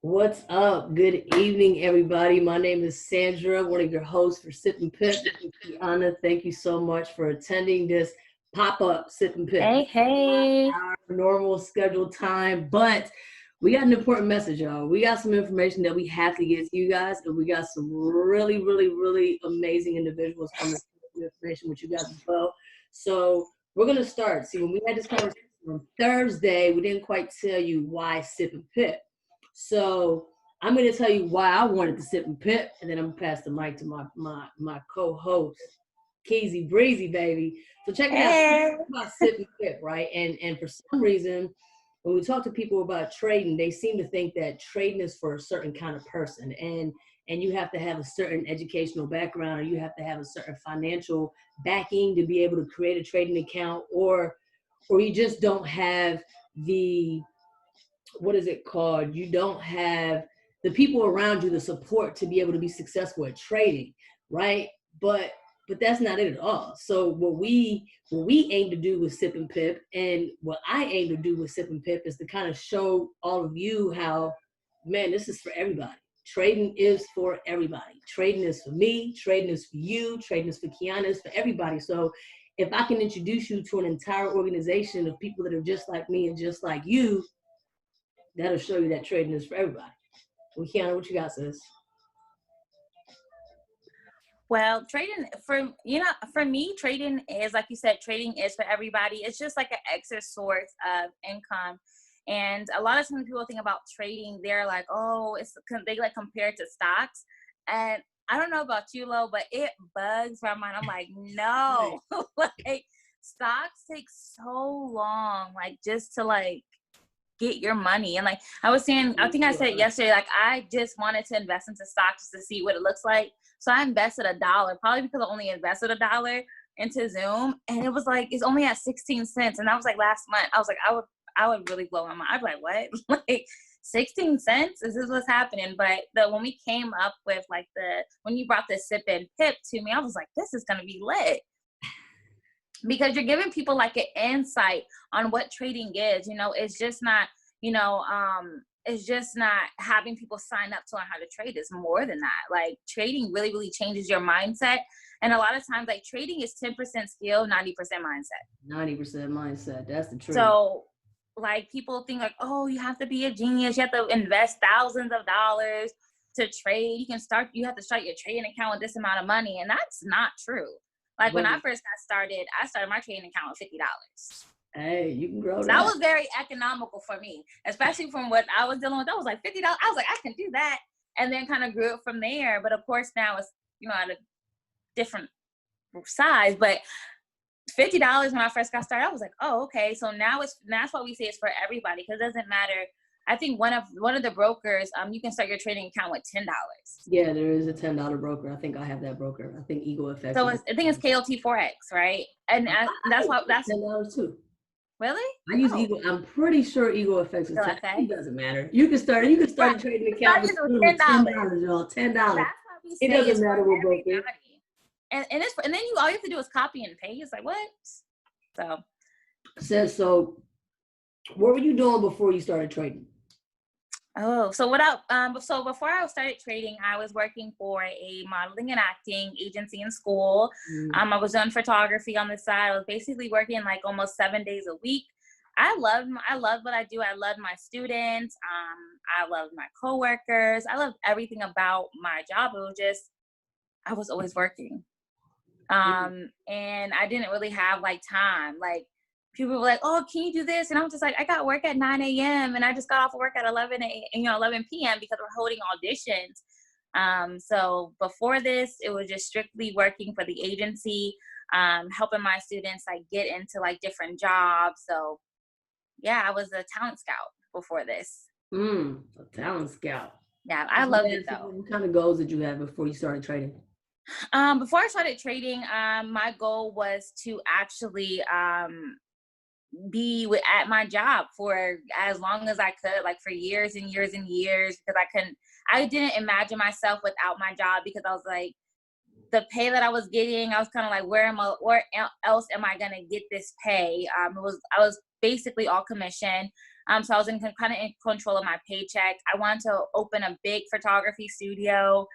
What's up? Good evening, everybody. My name is Sandra, one of your hosts for Sip and Pip. Anna, thank you so much for attending this pop-up Sip and Pip. Hey, hey. Our normal scheduled time, but we got an important message, y'all. We got some information that we have to get to you guys, and we got some really, really, really amazing individuals coming to share information with you guys as well. So we're gonna start. See, when we had this conversation on Thursday, we didn't quite tell you why Sip and Pip. So I'm going to tell you why I wanted to Sip and Pip, and then I'm going to pass the mic to my co-host, Keezy Breezy, baby. So check it out. Hey. About Sip and Pip, right? And for some reason, when we talk to people about trading, they seem to think that trading is for a certain kind of person, and you have to have a certain educational background, or you have to have a certain financial backing to be able to create a trading account, or you just don't have the, what is it called? You don't have the people around you, the support to be able to be successful at trading, right? But that's not it at all. So what we aim to do with Sip and Pip, and what I aim to do with Sip and Pip, is to kind of show all of you how, man, this is for everybody. Trading is for everybody. Trading is for me. Trading is for you. Trading is for Kiana. It's for everybody. So if I can introduce you to an entire organization of people that are just like me and just like you, that'll show you that trading is for everybody. Well, Kiana, what you got, sis? Well, trading for me, trading is, like you said, trading is for everybody. It's just like an extra source of income. And a lot of times people think about trading, they're like, oh, they like compare it to stocks. And I don't know about you, Lo, but it bugs my mind. I'm like, no, like stocks take so long, like just to like get your money. And like I was saying, I think I said it yesterday, like I just wanted to invest into stocks to see what it looks like. So I invested $1, probably because I only invested $1 into Zoom. And it was like, it's only at 16 cents. And that was like last month. I was like, I would really blow my mind. I'd be like, what? Like 16 cents? Is this what's happening? But when we came up with like when you brought the Sip and Pip to me, I was like, this is going to be lit. Because you're giving people like an insight on what trading is. It's just not, it's just not having people sign up to learn how to trade. It's more than that. Like trading really, really changes your mindset. And a lot of times, like trading is 10% skill, 90% mindset. 90% mindset. That's the truth. So like people think like, oh, you have to be a genius. You have to invest thousands of dollars to trade. You have to start your trading account with this amount of money. And that's not true. Like when I first got started, I started my trading account with $50. Hey, you can grow that. That was very economical for me, especially from what I was dealing with. That was like $50. I was like, I can do that. And then kind of grew it from there. But of course now it's, at a different size. But $50 when I first got started, I was like, oh, okay. So that's why we say it's for everybody, because it doesn't matter. I think one of the brokers, you can start your trading account with $10. Yeah, there is a $10 broker. I think I have that broker. I think Eagle FX. So I think it's KLT Forex, right? And that's $10 too. Really? I use Eagle. I'm pretty sure Eagle FX is $10. It doesn't matter. You can start a trading account with $10, y'all. $10. That's why we say it doesn't matter what broker. And then all you have to do is copy and paste. It's like what? So what were you doing before you started trading? Oh, so before I started trading, I was working for a modeling and acting agency in school. I was doing photography on the side. I was basically working like almost 7 days a week. I love what I do. I love my students. I love my coworkers. I love everything about my job. It was just, I was always working. And I didn't really have like time. Like people were like, oh, can you do this? And I was just like, I got work at 9 a.m. and I just got off of work at 11 p.m. because we're holding auditions. So before this, it was just strictly working for the agency, helping my students like get into like different jobs. So yeah, I was a talent scout before this. A talent scout. Yeah, I loved it though. What kind of goals did you have before you started trading? Before I started trading, my goal was to actually be at my job for as long as I could, like for years and years and years, because I didn't imagine myself without my job, because I was like, the pay that I was getting, I was kind of like, where else am I gonna get this pay? I was basically all commission. So I was kind of in control of my paycheck. I wanted to open a big photography studio.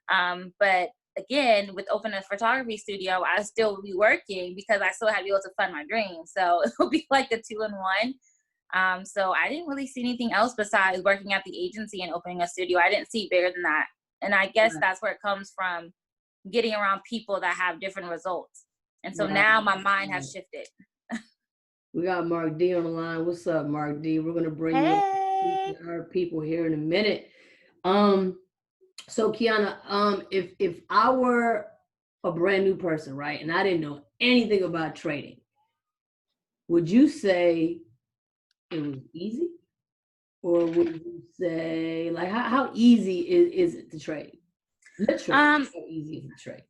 But again, with opening a photography studio, I still would be working because I still had to be able to fund my dreams. So it would be like a 2-in-1. So I didn't really see anything else besides working at the agency and opening a studio. I didn't see bigger than that. And I guess that's where it comes from, getting around people that have different results. And so now my mind has shifted. We got Mark D on the line. What's up, Mark D? We're gonna bring you Hey. to our people here in a minute. So Kiana, if I were a brand new person, right, and I didn't know anything about trading, would you say it was easy, or would you say like how easy is it to trade? Literally, how easy is it to trade?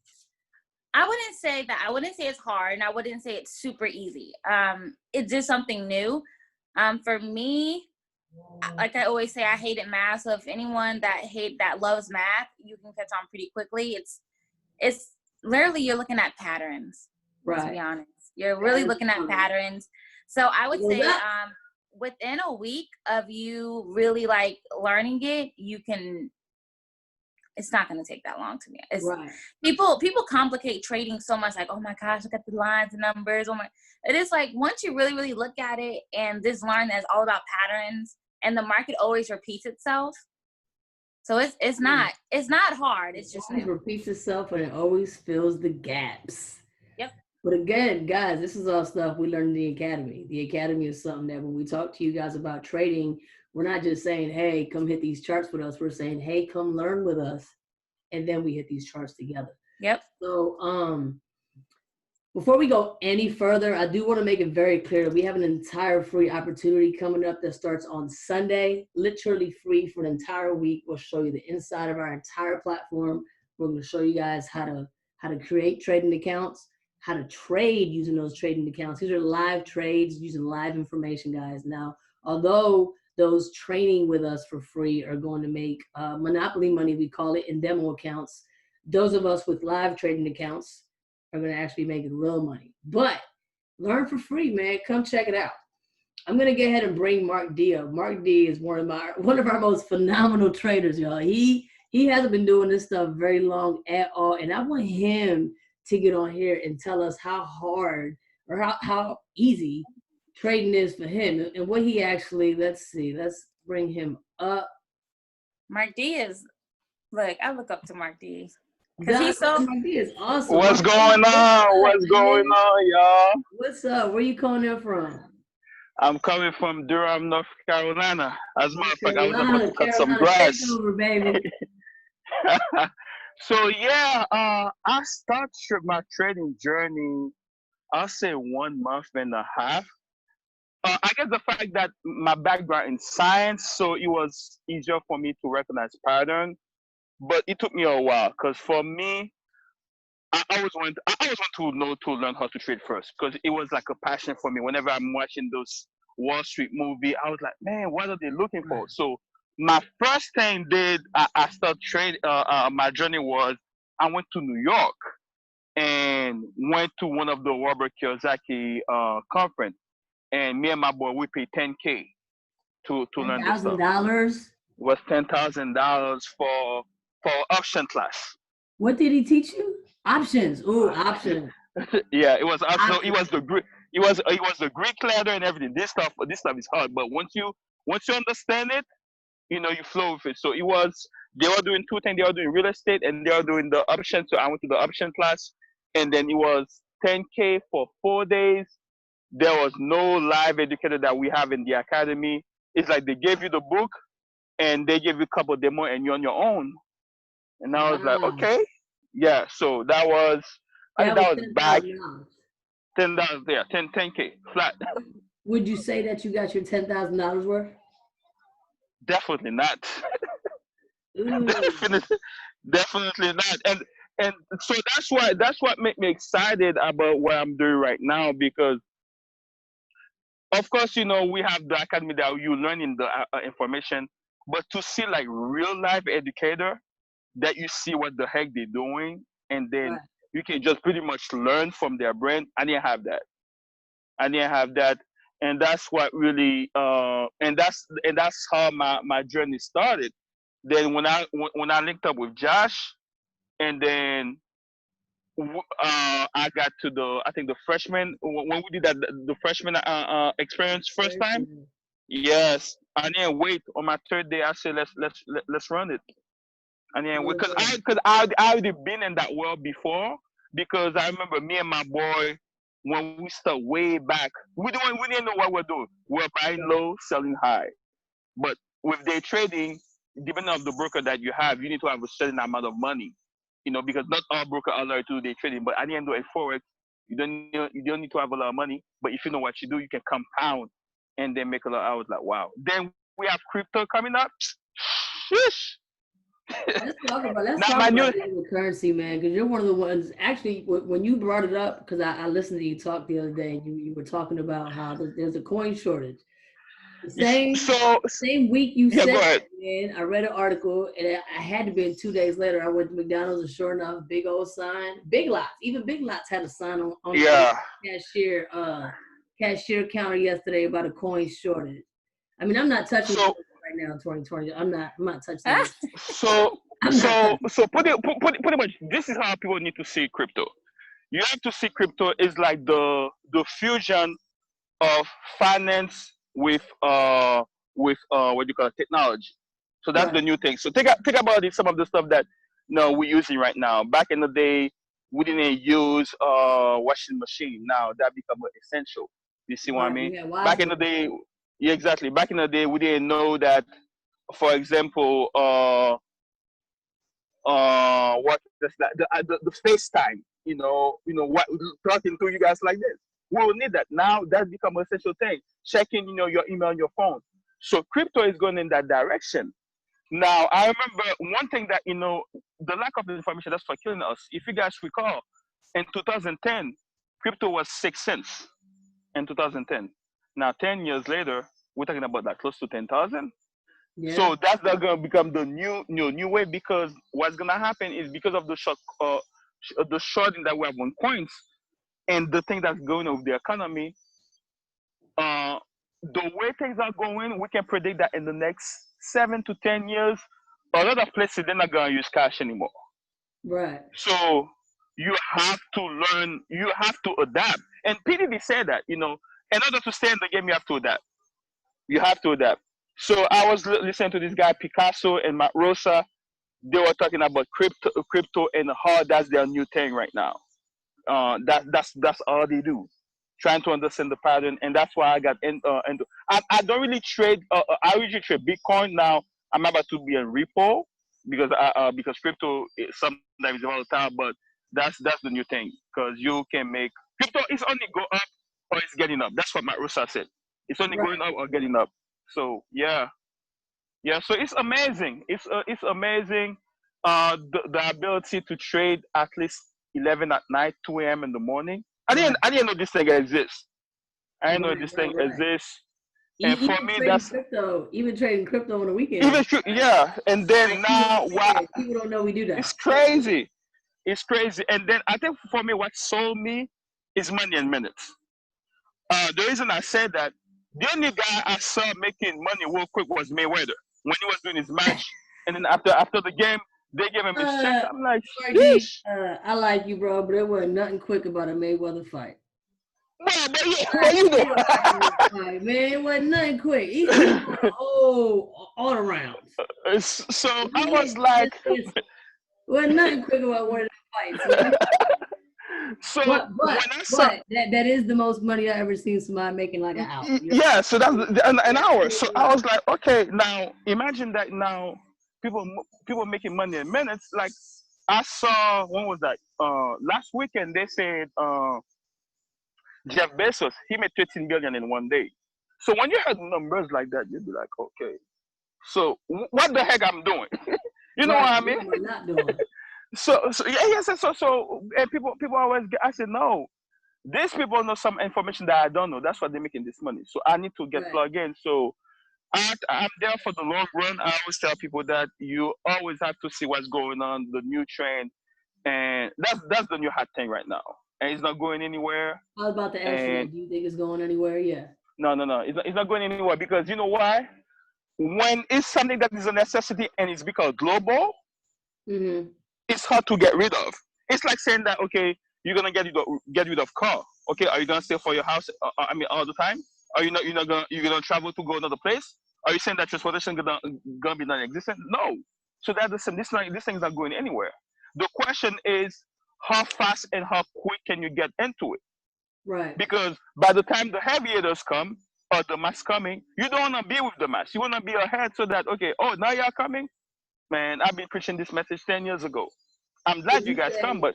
I wouldn't say that. I wouldn't say it's hard, and I wouldn't say it's super easy. It's just something new. For me, like I always say, I hated math. So if anyone that loves math, you can catch on pretty quickly. It's literally, you're looking at patterns. Right. To be honest, you're really looking at patterns. So I would say, within a week of you really like learning it, you can. It's not going to take that long to me. It's right. People complicate trading so much, like, oh my gosh, look at the lines and numbers. Oh my, it is like, once you really, really look at it and just learn that it's all about patterns, and the market always repeats itself. So it's not hard. It's just it repeats itself, and it always fills the gaps. Yep. But again, guys, this is all stuff we learned in the academy. The academy is something that when we talk to you guys about trading, we're not just saying, hey, come hit these charts with us. We're saying, hey, come learn with us. And then we hit these charts together. Yep. So before we go any further, I do want to make it very clear that we have an entire free opportunity coming up that starts on Sunday, literally free for an entire week. We'll show you the inside of our entire platform. We're going to show you guys how to create trading accounts, how to trade using those trading accounts. These are live trades using live information, guys. Now, although those training with us for free are going to make monopoly money, we call it, in demo accounts, those of us with live trading accounts are going to actually make real money. But learn for free, man. Come check it out. I'm going to go ahead and bring Mark D up. Mark D is one of our most phenomenal traders, y'all. He hasn't been doing this stuff very long at all, and I want him to get on here and tell us how hard or how easy trading is for him and what he actually, let's bring him up. Mark D is, look, I look up to Mark D. Because he's so. Mark D is awesome. What's going on? What's going on, y'all? What's up? Where you calling in from? I'm coming from Durham, North Carolina. As a matter of fact, I was about to cut some grass. Take over, baby. So yeah, I started my trading journey, I'll say 1 month and a half. I guess the fact that my background in science, so it was easier for me to recognize pattern, but it took me a while because for me, I always want to learn how to trade first because it was like a passion for me. Whenever I'm watching those Wall Street movie, I was like, man, what are they looking for? So my first thing I started trade. My journey was I went to New York and went to one of the Robert Kiyosaki conference, and me and my boy we paid $10K to learn this stuff. $10,000 was $10,000 for option class. What did he teach you? Options. Ooh, options. Yeah, it was optional. It was the Greek. It was the Greek letter and everything. This stuff is hard, but once you understand it, you flow with it. So they were doing 2 things. They were doing real estate and they were doing the option. So I went to the option class, and then it was $10K for 4 days. There was no live educator that we have in the academy. It's like they gave you the book and they gave you a couple demo and you're on your own. And I was like, okay, yeah. So that was back $10. Yeah, 10K flat. Would you say that you got your $10,000 worth? Definitely not. Definitely not. And so that's what made me excited about what I'm doing right now, because of course, we have the academy that you learn in the information, but to see like real life educator that you see what the heck they're doing, and then you can just pretty much learn from their brain. I didn't have that. and that's what really and that's how my journey started. Then when I linked up with Josh, and then I got to the, I think the freshman, when we did that, the freshman experience first time. Yes, I didn't wait. On my third day, I said let's run it. And then because I already been in that world before, because I remember me and my boy, when we start way back, we didn't know what we're doing. We're buying low, selling high. But with day trading, depending on the broker that you have, you need to have a certain amount of money. Because not all brokers are allowed to do day trading. But at the end of it, forex, you don't need to have a lot of money. But if you know what you do, you can compound and then make a lot. I was like, wow. Then we have crypto coming up. Sheesh. Let's Now talk my new about digital currency, man, because you're one of the ones. Actually, when you brought it up, because I listened to you talk the other day, and you were talking about how there's a coin shortage. The same week you yeah, said go that, ahead. man, I read an article, and I had to be 2 days later. I went to McDonald's, and sure enough, big old sign, Big Lots, even Big Lots had a sign on Yeah. cashier counter yesterday about a coin shortage. I mean, I'm not touching So coins right now in 2020. I'm not touching them. so I'm not so touching. so pretty much this is how people need to see crypto. You have to see crypto is like the fusion of finance with what you call technology. So that's Right. the new thing. So think about it, some of the stuff that we're using right now. Back in the day, we didn't use washing machine. Now that become essential. You see what I Right. mean? We had Back wise in the men. day, yeah, exactly. Back in the day, we didn't know that. For example, what the FaceTime, what talking to you guys like this. We will need that now. That's become an essential thing. Checking, your email on your phone. So crypto is going in that direction. Now I remember one thing that the lack of information that's for killing us. If you guys recall, in 2010, crypto was 6 cents in 2010. Now 10 years later, we're talking about that close to 10,000. Yeah. So that's not gonna become the new way, because what's gonna happen is because of the shorting that we have on coins and the thing that's going on with the economy. Uh, the way things are going, we can predict that in the next 7 to 10 years, a lot of places they're not gonna use cash anymore. Right. So you have to learn, you have to adapt. And PDD said that, in order to stay in the game, you have to adapt. You have to adapt. So I was listening to this guy Picasso and Matt Rosa. They were talking about crypto and how that's their new thing right now. That's all they do, trying to understand the pattern, and that's why I got into. I don't really trade. I usually trade Bitcoin now. I'm about to be in repo because crypto sometimes is volatile, but that's the new thing, because you can make crypto. It's only go up or it's getting up. That's what Matt Russa said. It's only Right. going up or getting up. So yeah. Yeah, so it's amazing. It's amazing. The ability to trade at least 11 at night, 2 a.m. in the morning. Right. I didn't know this thing exists. I didn't know Right. this Right. thing Right. exists. And for me, that's Even trading crypto on the even weekend. true. Yeah, and then Like even on now, the wow, weekend, people don't know we do it's that. crazy. It's crazy. And then I think for me, what sold me is money in minutes. The reason I said that, the only guy I saw making money real quick was Mayweather when he was doing his match, and then after the game, they gave him his checks. Uh, I'm like, RG, sheesh. I like you, bro, but there wasn't nothing quick about a Mayweather fight. Well, but yeah, I but you grew up know. watching this fight, man. It wasn't nothing quick. He won all the rounds. So I He was hit like, his wasn't nothing quick about one of the fights, man. so But when but I saw, but that is the most money I ever seen somebody making like an hour. yeah, so that's an hour. So I Right. was like, okay, now imagine that now people making money in minutes. Like I saw, when was that? Last weekend they said Jeff Bezos, he made 13 billion in one day. So when you heard numbers like that, you'd be like, okay, so what the heck I'm doing? You know what Right. I What mean? am I not doing? So yeah, yeah. So and people always get, I said no. These people know some information that I don't know. That's why they're making this money. So I need to get Right. plugged in. So I'm there for the long run. I always tell people that you always have to see what's going on, the new trend, and that's the new hot thing right now. And it's not going anywhere. I was about to ask you And that. Do you think it's going anywhere? Yeah. No, no, no. It's not going anywhere because you know why? When it's something that is a necessity and it's become global, Mm-hmm. it's hard to get rid of. It's like saying that okay, you're gonna get rid of car. Okay, are you gonna stay for your house? I mean, all the time? Are you not? You're gonna travel to go another place? Are you saying that transportation gonna be non-existent? No. So that's the same. This thing is not going anywhere. The question is how fast and how quick can you get into it? Right. Because by the time the heavy hitters come or the mass coming, you don't want to be with the mass. You want to be ahead so that okay, oh now you're coming, man. I've been preaching this message 10 years ago. I'm Would glad you you guys come, say but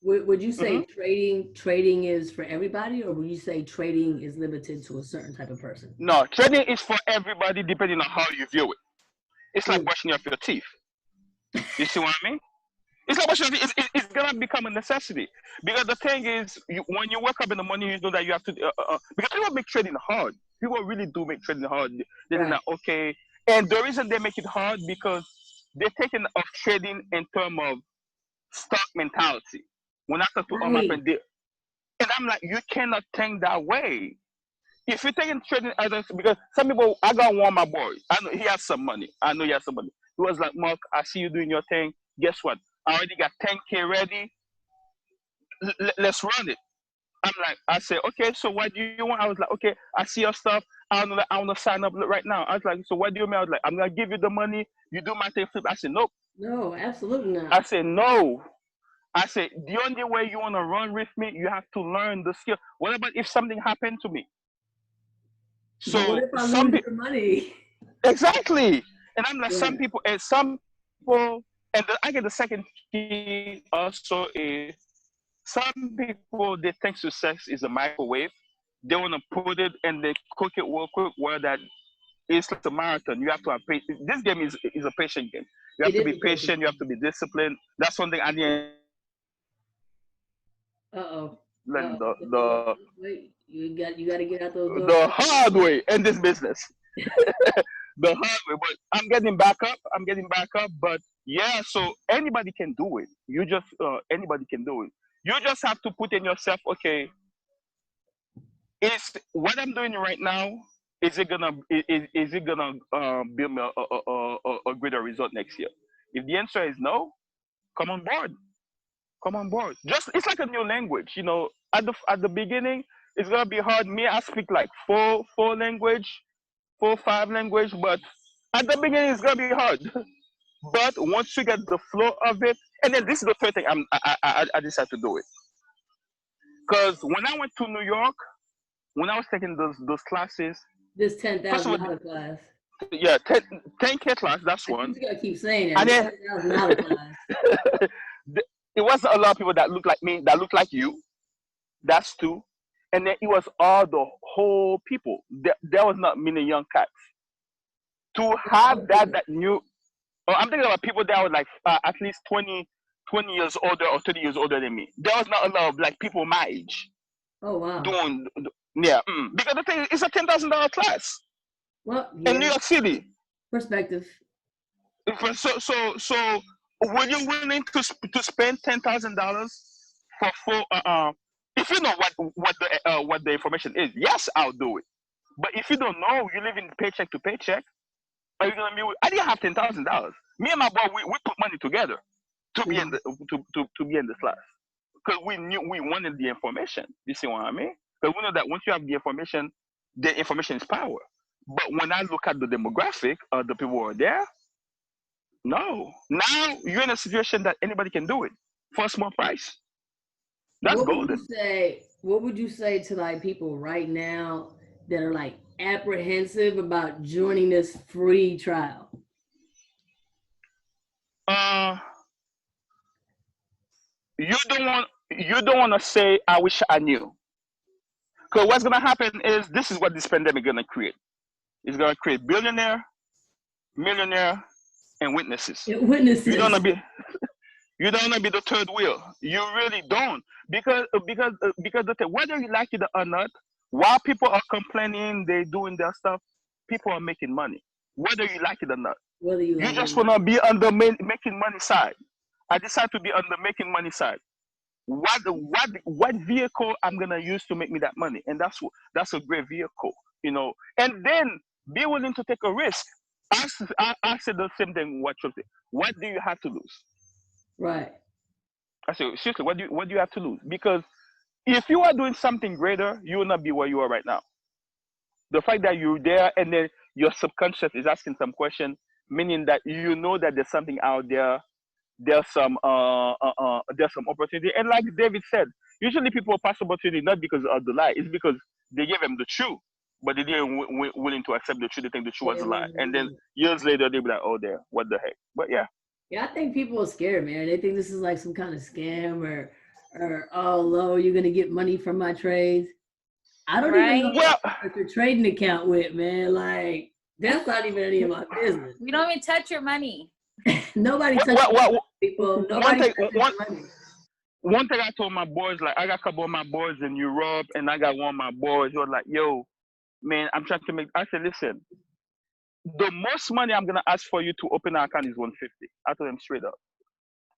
would you mhm. say trading is for everybody, or would you say trading is limited to a certain type of person? No, trading is for everybody depending on how you view it. It's like Mm. brushing off your teeth. You see what I mean? It's like brushing your teeth. It's gonna become a necessity because the thing is, when you wake up in the morning, you know that you have to. Because people make trading hard. People really do make trading hard. They think Right. that okay, and the reason they make it hard because they're taking of trading in terms of stock mentality. When I talk to all my Right. friends, and I'm like, you cannot think that way. If you're taking trading as a, because some people, I got one of my boys. I know he has some money. I know he has some money. He was like, Mark, I see you doing your thing. Guess what? I already got 10K ready. Let's run it. I'm like, I said, okay, so what do you want? I was like, okay, I see your stuff. I want to sign up right now. I was like, so what do you mean? I was like, I'm going to give you the money. You do my thing flip. I said, nope. No, absolutely I not. said, no. I said, the only way you want to run with me, you have to learn the skill. What about if something happened to me? But what So if I some lose people, the money? exactly. And I'm like, Yeah. some people, I get the second key also is some people, they think success is a microwave. They want to put it and they cook it real quick, where that it's like a marathon. You have to have patience. This game is a patient game. You have It to is be a patient patient. You have game. to be disciplined. That's one thing I didn't Uh-oh. learn Uh-oh. Wait. You got to get out those doors the quickly. hard way in this business. The hard way. But I'm getting back up. I'm getting back up. But yeah, so anybody can do it. You just anybody can do it. You just have to put in yourself, okay, is what I'm doing right now, is it gonna build me a greater result next year? If the answer is no, come on board. Come on board. Just it's like a new language. You know, at the beginning, it's gonna be hard. Me, I speak like four language, 4 5 language, but at the beginning it's gonna be hard. But once you get the flow of it, and then this is the third thing I decided to do it. Because when I went to New York, when I was taking those classes, This ten first of thousand all, dollar class. yeah, 10K class, that's I one. just gotta keep saying that. And This then $10,000 class. it wasn't a lot of people that look like me, that look like you. That's two. And then it was all the whole people. There was not many young cats. To What have other people? that new, oh, I'm thinking about people that were like at least 20 years older or 30 years older than me. There was not a lot of like people my age Oh wow. doing, yeah. Because the thing is, it's a $10,000 class Well, in New yeah. York City. Perspective. So, were you willing to spend $10,000 for full? If you know what the information is, yes, I'll do it. But if you don't know, you live in paycheck to paycheck. Are you gonna be? I didn't have $10,000. Me and my boy, we put money together to be in Mhm. the to be in this class because we knew we wanted the information. You see what I mean? Because we know that once you have the information is power. But when I look at the demographic of the people who are there, no. Now you're in a situation that anybody can do it for a small price. That's golden. What would you say to like people right now that are like apprehensive about joining this free trial? Uh, you don't want to say I wish I knew. Because what's gonna happen is this is what this pandemic gonna create. It's gonna create billionaire, millionaire, and witnesses. You don't Witnesses. wanna be you don't wanna be the third wheel. You really don't. Because whether you like it or not, while people are complaining, they doing their stuff, people are making money. Whether you like it or not. Whether you You like it or just not. wanna be on the making money side. I decided to be on the making money side. What vehicle I'm gonna use to make me that money? And that's a great vehicle. and then be willing to take a risk. I said the same thing. What do you have to lose? Right. I said, seriously, what do you have to lose? Because if you are doing something greater, you will not be where you are right now. The fact that you're there and then your subconscious is asking some question, meaning that you know that there's something out there, there's some opportunity. And like David said, usually people pass opportunity not because of the lie, it's because they gave them the truth, but they didn't willing to accept the truth. They think the truth was a lie, and then years later they'll be like, oh, there, what the heck? But yeah. Yeah, I think people are scared, man. They think this is like some kind of scam or oh, Lo, you're gonna get money from my trades. I don't even know what your trading account with, man. Like, that's not even any of my business. We don't even touch your money. Nobody touches people. Nobody touches money. One thing I told my boys, like I got a couple of my boys in Europe, and I got one of my boys who was like, "Yo, man, I'm trying to make." I said, "Listen, the most money I'm gonna ask for you to open an account is 150." I told them straight up.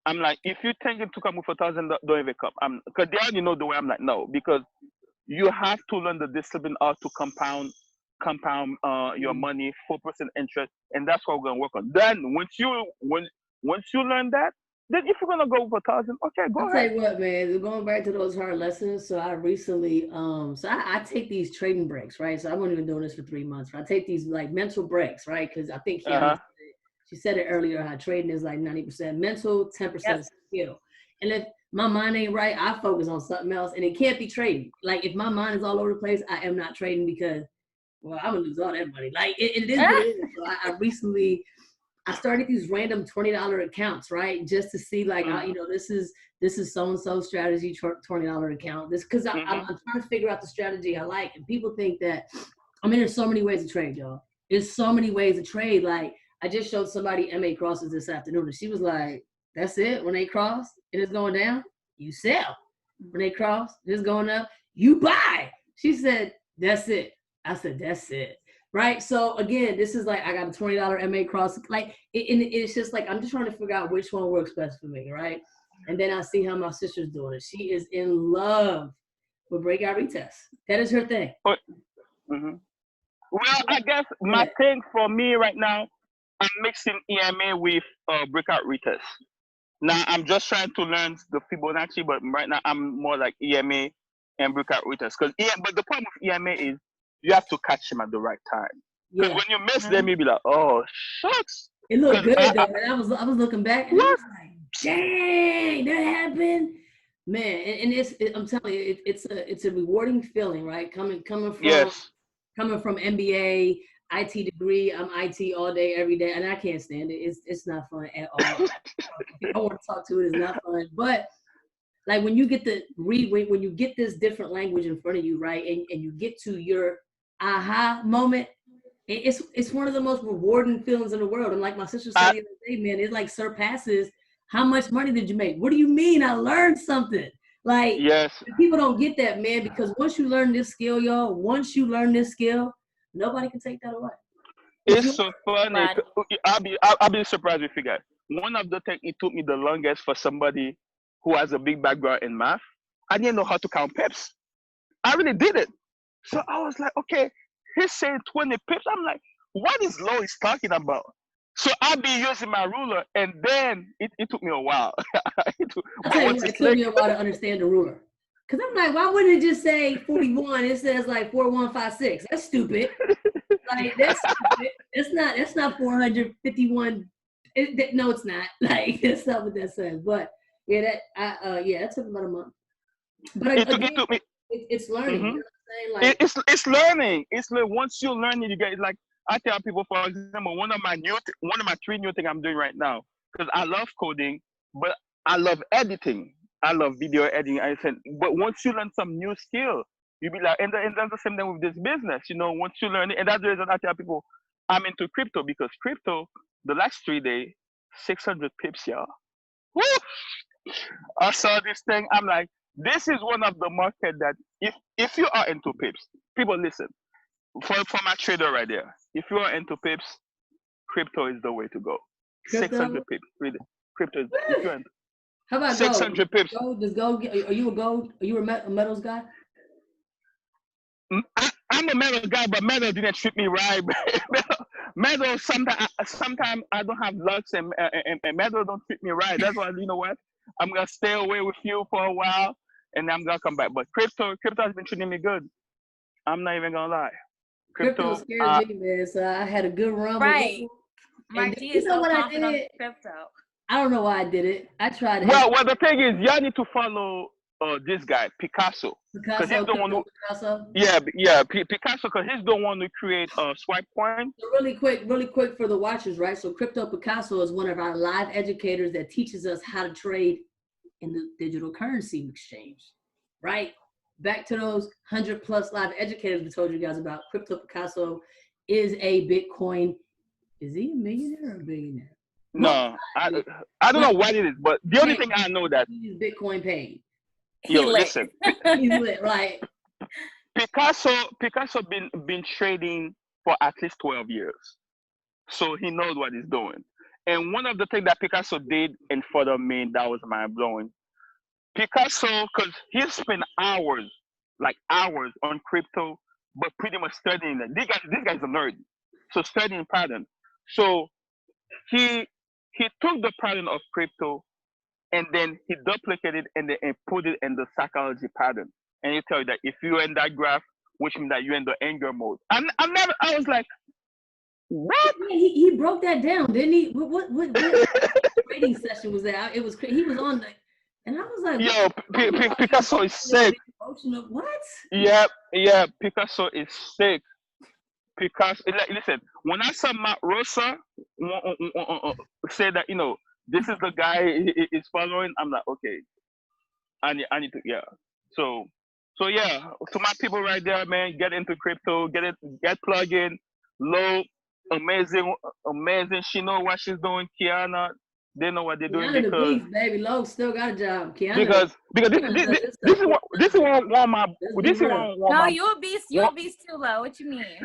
I'm like, if you think it to come with $1,000, don't even come. Because they already know the way. I'm like, no, because you have to learn the discipline of to compound your money, 4% interest, and that's what we're gonna work on. Then once you learn that, then if you're gonna go with 1,000, okay, go ahead. I'll tell you what, man. Going back to those hard lessons. So I recently, I take these trading breaks, right? So I've only been doing this for 3 months. I take these like mental breaks, right? Because I think she said it earlier, how trading is like 90% mental, 10% skill. And if my mind ain't right, I focus on something else, and it can't be trading. Like if my mind is all over the place, I am not trading because, well, I'm gonna lose all that money. Like it is what it is. So I recently, I started these random $20 accounts, right? Just to see like, this is so-and-so strategy, $20 account. This, cause I'm trying to figure out the strategy I like. And people think that, there's so many ways to trade, y'all. There's so many ways to trade. Like I just showed somebody MA crosses this afternoon, and she was like, that's it. When they cross and it's going down, you sell. When they cross, it's going up, you buy. She said, that's it. I said, that's it. Right. So again, this is like, I got a $20 MA cross. Like, it's just like, I'm just trying to figure out which one works best for me. Right. And then I see how my sister's doing it. She is in love with breakout retests. That is her thing. Well, I guess my thing for me right now, I'm mixing EMA with breakout retests. Now I'm just trying to learn the Fibonacci, but right now I'm more like EMA and breakout retests. But the problem with EMA is you have to catch them at the right time. Because when you miss them, you'll be like, oh shucks. It looked good though. I was looking back and I was like, dang, that happened. Man, and I'm telling you, it's a rewarding feeling, right? Coming from MBA, IT degree, I'm IT all day, every day, and I can't stand it. It's not fun at all. I want to talk to it. It's not fun. But like when you get when you get this different language in front of you, right, and you get to your aha moment, it's one of the most rewarding feelings in the world. And like my sister said the other day, man, it like surpasses how much money did you make? What do you mean? I learned something. Like people don't get that, man, because once you learn this skill, y'all, nobody can take that away. It's so funny. I'll be surprised if you guys. One of the things it took me the longest for somebody who has a big background in math, I didn't know how to count pips. I really did it. So I was like, okay, he's saying 20 pips. I'm like, what is Lois talking about? So I'll be using my ruler, and then it took me a while. It took me a while to understand the ruler. Because I'm like, why wouldn't it just say 41? It says like 4156. That's stupid. Like, that's stupid. It's not 451. No, it's not. Like, that's not what that says. But yeah, it took about a month. But again, it's learning. You know what I'm saying? Like, it's learning. It's like once you learn it, you get like I tell people, for example, one of my 3 new things I'm doing right now, because I love coding, but I love editing. I love video editing. But once you learn some new skill, you be like, and that's the same thing with this business. Once you learn it, and that's the reason I tell people I'm into crypto, because crypto, the last 3 days, 600 pips, y'all. Woo! I saw this thing. I'm like, this is one of the market that if you are into pips, people listen. For my trader right there, if you are into pips, crypto is the way to go. Crypto? 600 pips, really. Crypto is. If you're into how about 600 pips? Gold? Does gold? Are you a metals guy? I'm a metal guy, but metal didn't treat me right. Metal sometimes I don't have lucks, and metal don't treat me right. That's why, you know what, I'm gonna stay away with you for a while, and I'm gonna come back. But crypto has been treating me good. I'm not even gonna lie. Crypto Crypto, scares me, man. So I had a good run with Right. it. Mark And G you is know so what I confident on did? crypto. I don't know why I did it. I tried to well, the thing is, y'all need to follow this guy Picasso, because he's Picasso, the one crypto who, Picasso. yeah, Picasso, because he's the one who create swipe coin. So really quick for the watchers, right? So Crypto Picasso is one of our live educators that teaches us how to trade in the digital currency exchange, right? Back to those 100+ live educators we told you guys about. Crypto Picasso is a Bitcoin. Is he a millionaire or a billionaire? No, I don't know what it is, but the only thing I know that, he's Bitcoin paid. He lit. listen, He's lit, right? Picasso been trading for at least 12 years, so he knows what he's doing. And one of the things that Picasso did in front of me that was mind blowing. Picasso, because he spent hours, like hours, on crypto, but pretty much studying it. This guy's a nerd, so studying pattern. So he he took the pattern of crypto, and then he duplicated and then and put it in the psychology pattern. And he tell you that if you're in that graph, which means that you're in the anger mode. I was like, what? Yeah, he broke that down, didn't he? What trading session was that? It was he was on the, and I was like, Yo, Picasso is sick. What? Yeah, Picasso is sick. Picasso, listen, when I saw Matt Rosa say that, this is the guy is following, I'm like, okay, I need to, yeah. So yeah, to my people right there, man, get into crypto, get plugged in. Low, amazing. She know what she's doing. Kiana, they know what they're doing, Kiana the because beast, baby. Lowe still got a job. Kiana, because this is one my this is one No, my you a beast too, Lo. What you mean?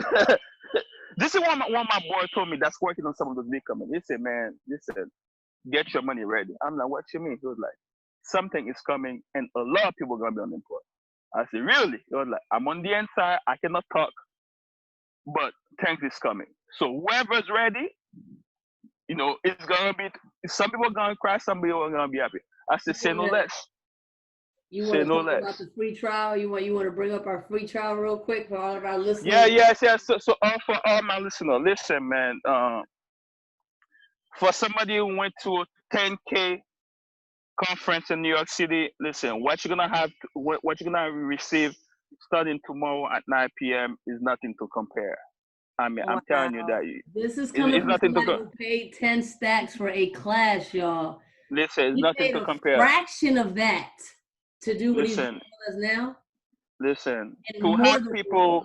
this is one my boy told me that's working on some of those big companies. He said, man, listen, get your money ready. I'm like, what you mean? He was like, something is coming and a lot of people are gonna be unemployed. I said, really? He was like, I'm on the inside, I cannot talk, but things is coming. So whoever's ready, it's gonna be, some people are gonna cry, some people are gonna be happy. I said, say no less. You want to talk about the free trial? You want to bring up our free trial real quick for all of our listeners? Yeah. So for all my listeners, listen, man. For somebody who went to a 10K conference in New York City, listen, what you're gonna receive starting tomorrow at 9 p.m. is nothing to compare. I mean, I'm telling you that this is coming from somebody who paid 10 stacks for a class, y'all. Listen, it's nothing to compare. Fraction of that to do what he's doing with us now. Listen, to have people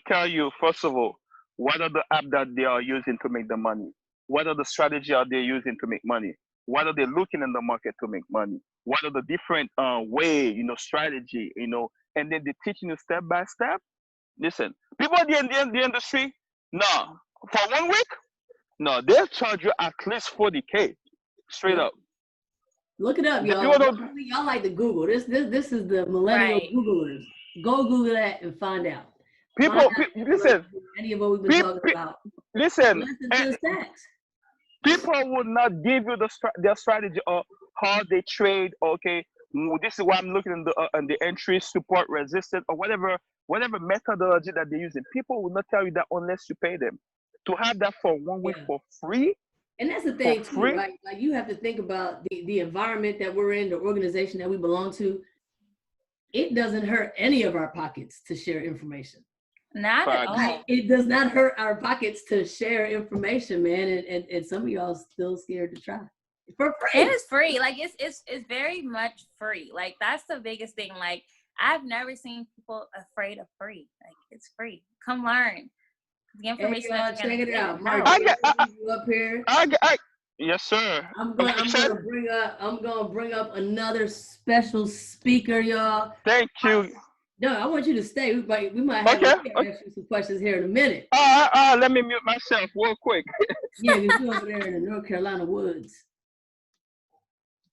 tell you, first of all, what are the apps that they are using to make the money? What are the strategy are they using to make money? What are they looking in the market to make money? What are the different strategy, and then they're teaching you step by step. Listen, people in the industry, no, for 1 week, no, they'll charge you at least 40K straight up. Look it up, y'all. Y'all like to Google. This is the millennial Googlers. Go Google that and find out. Listen. Any of what we've been talking about. Listen. People would not give you their strategy or how they trade. Okay, this is what I'm looking in the entry, support, resistance, or whatever methodology that they're using. People will not tell you that unless you pay them. To have that for 1 week for free. And that's the thing too, right? Like, you have to think about the environment that we're in, the organization that we belong to. It doesn't hurt any of our pockets to share information. Not at all. It does not hurt our pockets to share information, man. And some of y'all still scared to try. For free. And it's free. Like it's very much free. Like that's the biggest thing. Like I've never seen people afraid of free. Like it's free. Come learn. The information. Hey, check it out. Mark, you up here. Yes, sir. I'm gonna bring up another special speaker, y'all. Thank you. No, I want you to stay. We might have ask you some questions here in a minute. Let me mute myself real quick. Yeah, because you're over there in the North Carolina woods.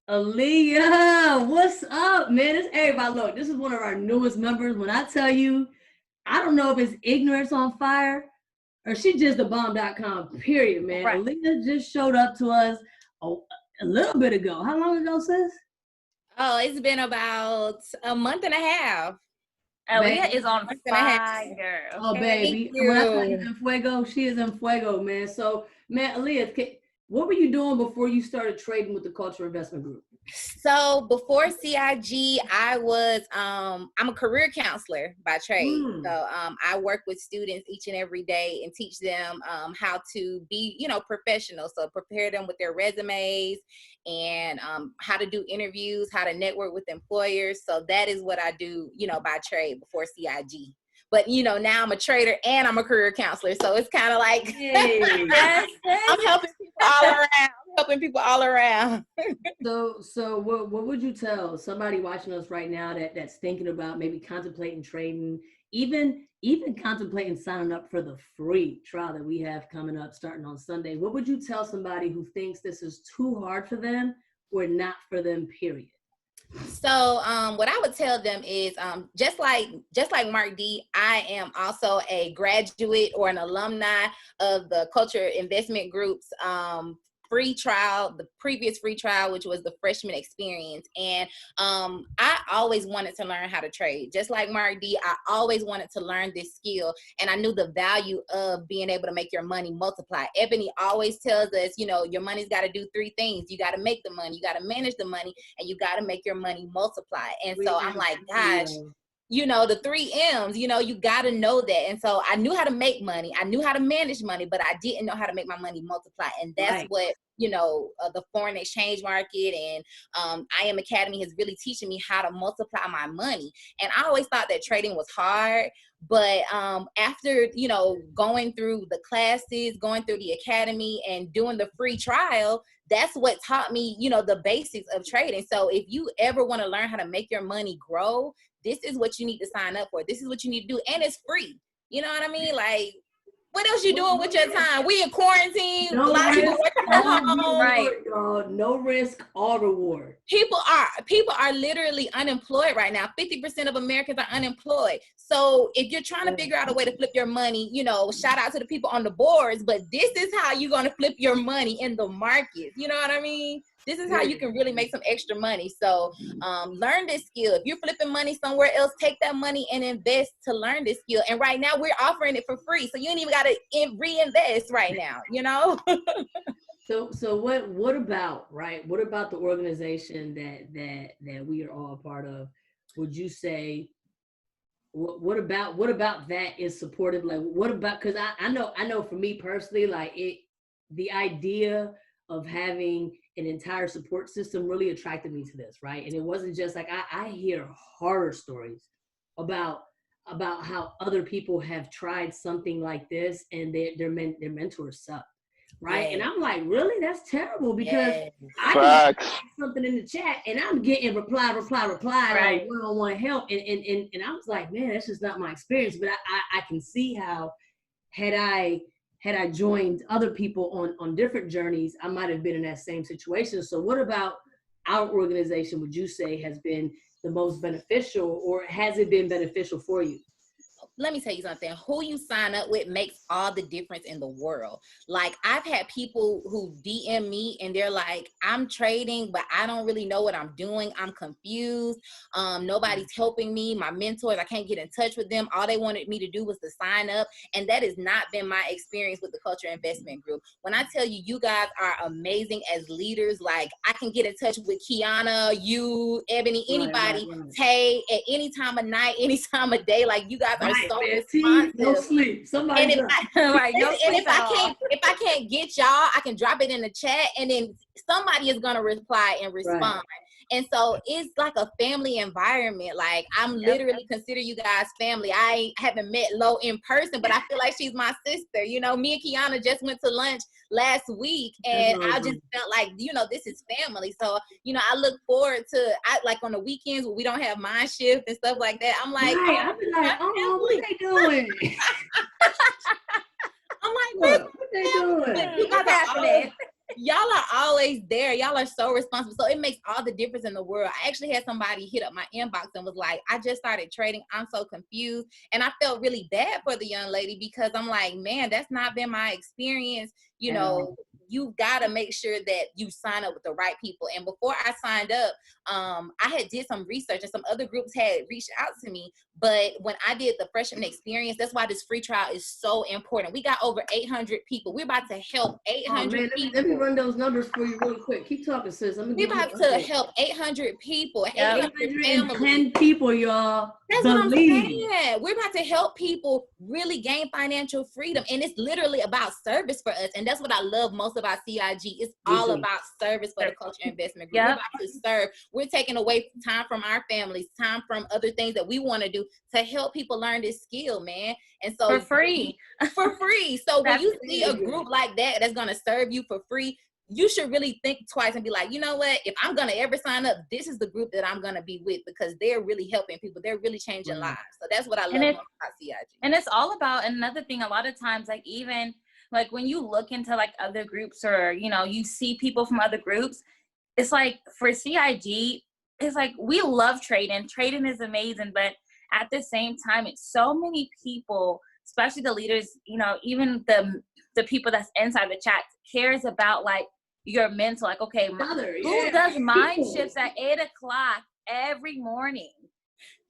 Aaliyah, what's up, man? It's everybody. Look, this is one of our newest members. When I tell you, I don't know if it's ignorance on fire or she just a bomb.com, period, man. Right. Aaliyah just showed up to us a little bit ago. How long ago, sis? Oh, it's been about a month and a half. Aaliyah is on Month and a half. fire. Oh, Okay? baby. Thank When I tell you you. in fuego, she is in fuego, man. So, man, Aaliyah, what were you doing before you started trading with the Culture Investment Group? So before CIG, I was I'm a career counselor by trade. So I work with students each and every day and teach them how to be, professional. So prepare them with their resumes and how to do interviews, how to network with employers. So that is what I do, by trade before CIG. But now I'm a trader and I'm a career counselor, so it's kind of like Hey. I'm helping people all around. So what would you tell somebody watching us right now that's thinking about maybe contemplating trading, even contemplating signing up for the free trial that we have coming up starting on Sunday? What would you tell somebody who thinks this is too hard for them or not for them, period? So what I would tell them is just like Mark D, I am also a graduate or an alumni of the Culture Investment Group's free trial, the previous free trial, which was the freshman experience. And I always wanted to learn how to trade. Just like Mark D, I always wanted to learn this skill. And I knew the value of being able to make your money multiply. Ebony always tells us, your money's got to do three things. You got to make the money, you got to manage the money, and you got to make your money multiply. And so I'm like, gosh, the 3 M's, you got to know that. And so I knew how to make money. I knew how to manage money, but I didn't know how to make my money multiply. And that's what, the foreign exchange market and IM Academy has really teaching me how to multiply my money. And I always thought that trading was hard. But after, going through the classes, going through the academy and doing the free trial, that's what taught me, the basics of trading. So if you ever want to learn how to make your money grow, this is what you need to sign up for. This is what you need to do. And it's free. You know what I mean? Like, what else you doing with your time? We in quarantine. No a lot of people working from home. Right. No risk, all reward. People are literally unemployed right now. 50% of Americans are unemployed. So if you're trying to figure out a way to flip your money, shout out to the people on the boards, but this is how you're going to flip your money in the market. You know what I mean? This is how you can really make some extra money. So learn this skill. If you're flipping money somewhere else, take that money and invest to learn this skill. And right now we're offering it for free. So you ain't even got to reinvest right now, So what about, right? What about the organization that we are all a part of? Would you say, what about that is supportive? Like, what about, because I know for me personally, like the idea of having an entire support system really attracted me to this, right? And it wasn't just like, I hear horror stories about how other people have tried something like this and their mentors suck, right? And I'm like, really? That's terrible, because I just something in the chat and I'm getting reply, right, like one-on-one help, and I was like, man, that's just not my experience. But I can see how had I joined other people on different journeys, I might have been in that same situation. So what about our organization would you say has been the most beneficial, or has it been beneficial for you? Let me tell you something. Who you sign up with makes all the difference in the world. Like, I've had people who DM me and they're like, I'm trading, but I don't really know what I'm doing. I'm confused. Nobody's helping me. My mentors, I can't get in touch with them. All they wanted me to do was to sign up. And that has not been my experience with the Culture Investment Group. When I tell you, you guys are amazing as leaders. Like, I can get in touch with Kiana, you, Ebony, anybody, right. Tay, at any time of night, any time of day. Like, you guys are so responsive. No sleep. Somebody. And if I can't get y'all, I can drop it in the chat, and then somebody is gonna reply and respond. Right. And so it's like a family environment. Like, I'm literally consider you guys family. I haven't met Lo in person, but I feel like she's my sister. Me and Kiana just went to lunch last week, and I just felt like, this is family. So, I look forward to, like on the weekends when we don't have mind shift and stuff like that. I'm like, I'll be like, what are they doing? I'm like, what are they doing? You guys are Y'all are always there. Y'all are so responsible. So it makes all the difference in the world. I actually had somebody hit up my inbox and was like, I just started trading. I'm so confused. And I felt really bad for the young lady because I'm like, man, that's not been my experience. You know, you got to make sure that you sign up with the right people. And before I signed up, I had did some research and some other groups had reached out to me. But when I did the freshman experience, that's why this free trial is so important. We got over 800 people. We're about to help 800 people. Let me run those numbers for you real quick. Keep talking, sis. We're about to help 800 people, 810 people, y'all. That's what I'm saying. We're about to help people really gain financial freedom. And it's literally about service for us. And that's what I love most about CIG. It's all about service for the culture investment group. We're about to serve. We're taking away time from our families, time from other things that we want to do to help people learn this skill, man. And so for free. So when you see a group like that that's going to serve you for free, you should really think twice and be like, you know what, if I'm going to ever sign up, this is the group that I'm going to be with because they're really helping people. They're really changing lives. So that's what I love most about CIG. And it's all about, another thing, a lot of times, like even like when you look into like other groups or, you know, you see people from other groups, it's like for CIG, it's like we love trading. Trading is amazing, but at the same time, it's so many people, especially the leaders, you know, even the people that's inside the chat cares about like your mental, like, okay, who does mind shifts at 8 o'clock every morning?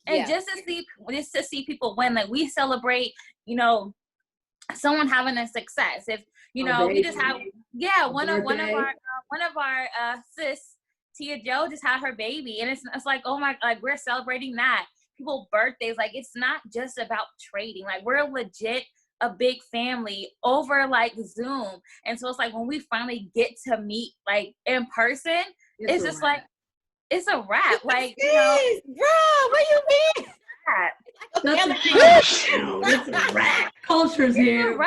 And just to see people win, like we celebrate, you know, someone having a success. If, you know, we just have, one of our sis, Tia Joe just had her baby. And it's like, oh my, like we're celebrating that. People birthdays, like it's not just about trading. Like we're legit a big family over like Zoom. And so it's like when we finally get to meet like in person, it's just like, it's a wrap. Like, you know, bro, what you mean? It's a wrap. Culture's here.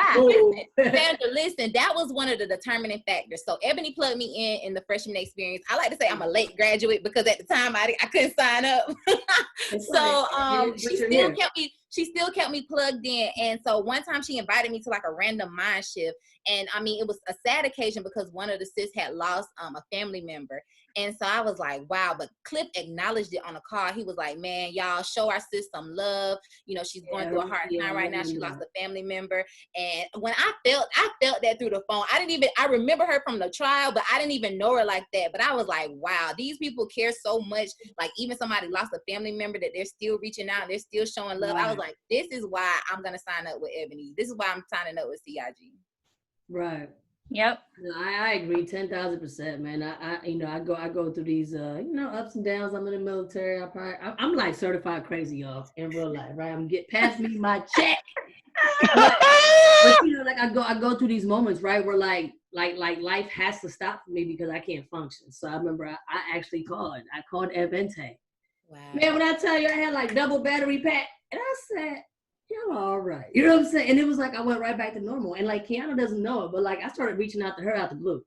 Sandra, listen, that was one of the determining factors. So Ebony plugged me in the freshman experience. I like to say I'm a late graduate because at the time I couldn't sign up. So she still kept me plugged in. And so one time she invited me to like a random mind shift. And I mean, it was a sad occasion because one of the sis had lost a family member. And so I was like, wow, but Cliff acknowledged it on the call. He was like, man, y'all show our sis some love. You know, she's going through a hard time right now. She lost a family member. And when I felt that through the phone. I remember her from the trial, but I didn't even know her like that. But I was like, wow, these people care so much. Like even somebody lost a family member that they're still reaching out. They're still showing love. I was like, this is why I'm going to sign up with Ebony. This is why I'm signing up with CIG. Right. Yep. No, I agree 10,000%, man. I go through these ups and downs. I'm in the military. I'm like certified crazy, y'all, in real life, right? I'm get past me my check. but you know, like I go through these moments, right, where like life has to stop for me because I can't function. So I remember I actually called Evente. Wow. Man, when I tell you I had like double battery pack, and I said, y'all all right. You know what I'm saying? And it was like I went right back to normal. And like Kiana doesn't know it, but like I started reaching out to her out the blue.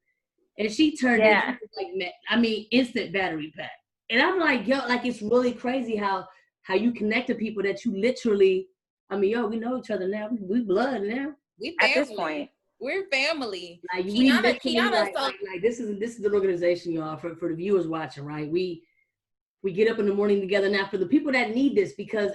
And she turned into like instant battery pack. And I'm like, yo, like it's really crazy how you connect to people that you literally, I mean, yo, we know each other now. We blood now. We at this point. We're family. Like Kiana, like this is an organization, y'all, for the viewers watching, right? We get up in the morning together now for the people that need this, because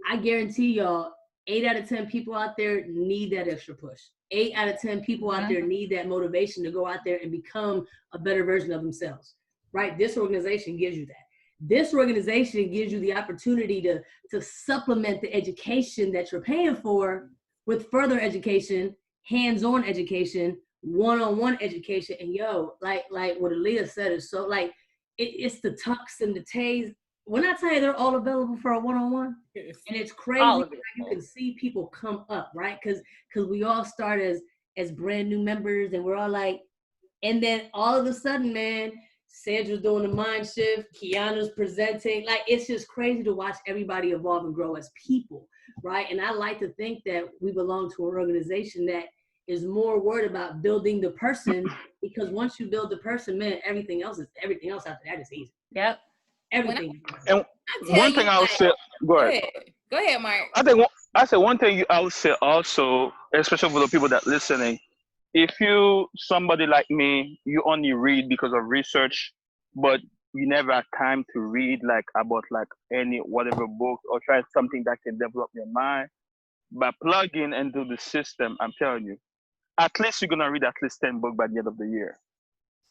I guarantee y'all 8 out of 10 people out there need that extra push. 8 out of 10 people out there need that motivation to go out there and become a better version of themselves, right? This organization gives you that. This organization gives you the opportunity to supplement the education that you're paying for with further education, hands-on education, one-on-one education. And yo, like what Aaliyah said is so like, it's the tucks and the tays. When I tell you they're all available for a one-on-one, and it's crazy how you can see people come up, right? Because we all start as brand new members, and we're all like, and then all of a sudden, man, Sandra's doing the mind shift, Kiana's presenting. Like, it's just crazy to watch everybody evolve and grow as people, right? And I like to think that we belong to an organization that is more worried about building the person, because once you build the person, man, everything else after that is easy. Yep. Everything. And one thing I would say, go ahead, Mark. I said one thing I would say also, especially for the people that listening, if you somebody like me, you only read because of research, but you never had time to read like about like any whatever book or try something that can develop your mind. By plugging into the system, I'm telling you, at least you're gonna read at least 10 books by the end of the year.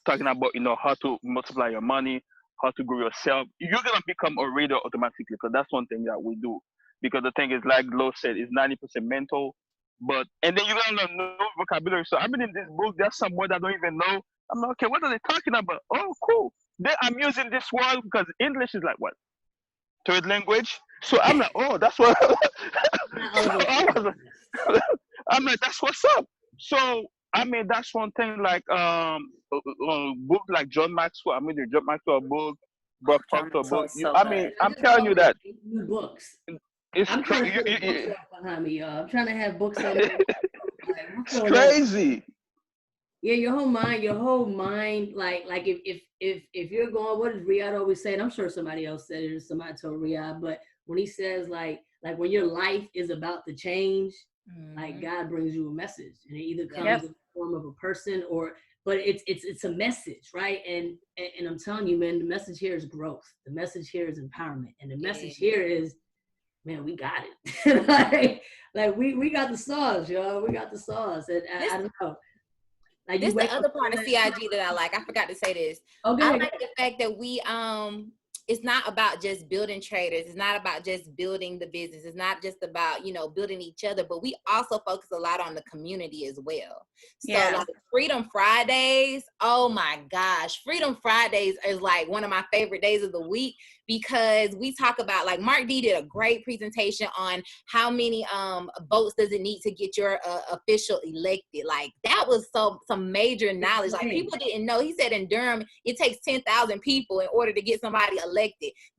Talking about how to multiply your money, how to grow yourself. You're gonna become a reader automatically because that's one thing that we do. Because the thing is, like Lo said, it's 90% mental, but and then you're gonna learn new vocabulary. So I've been in this book. There's some word I don't even know. I'm like, okay, what are they talking about? Oh, cool. Then I'm using this word because English is like what, third language. So I'm like, oh, that's what. Not all So of us I do was, I'm like, that's what's up. So I mean, that's one thing. Like book like John Maxwell. I mean, the John Maxwell book, Bob John Proctor Maxwell book. is so I good. mean, that. I I'm just telling bought you like that 8 new books. it's I'm trying to fit a bookshelf behind me, y'all. I'm trying to have books on there. Like, I'm it's filling that. crazy. Yeah, your whole mind, like if you're going, what does Riyadh always say? And I'm sure somebody else said it, or somebody told Riyadh, but when he says like when your life is about to change, like God brings you a message, and it either comes Yep. in the form of a person but it's a message, right? And I'm telling you, man, the message here is growth. The message here is empowerment, and the message here is, man, we got it. like we got the sauce, y'all. We got the sauce, and I don't know. Like This you is the wake up other part of CIG that I like. I forgot to say this. I Okay. like the fact that we it's not about just building traders. It's not about just building the business. It's not just about, building each other, but we also focus a lot on the community as well. So Yeah. like Freedom Fridays, oh my gosh. Freedom Fridays is like one of my favorite days of the week because we talk about, like Mark D did a great presentation on how many votes does it need to get your official elected. Like that was some major knowledge. Like people didn't know. He said in Durham, it takes 10,000 people in order to get somebody elected.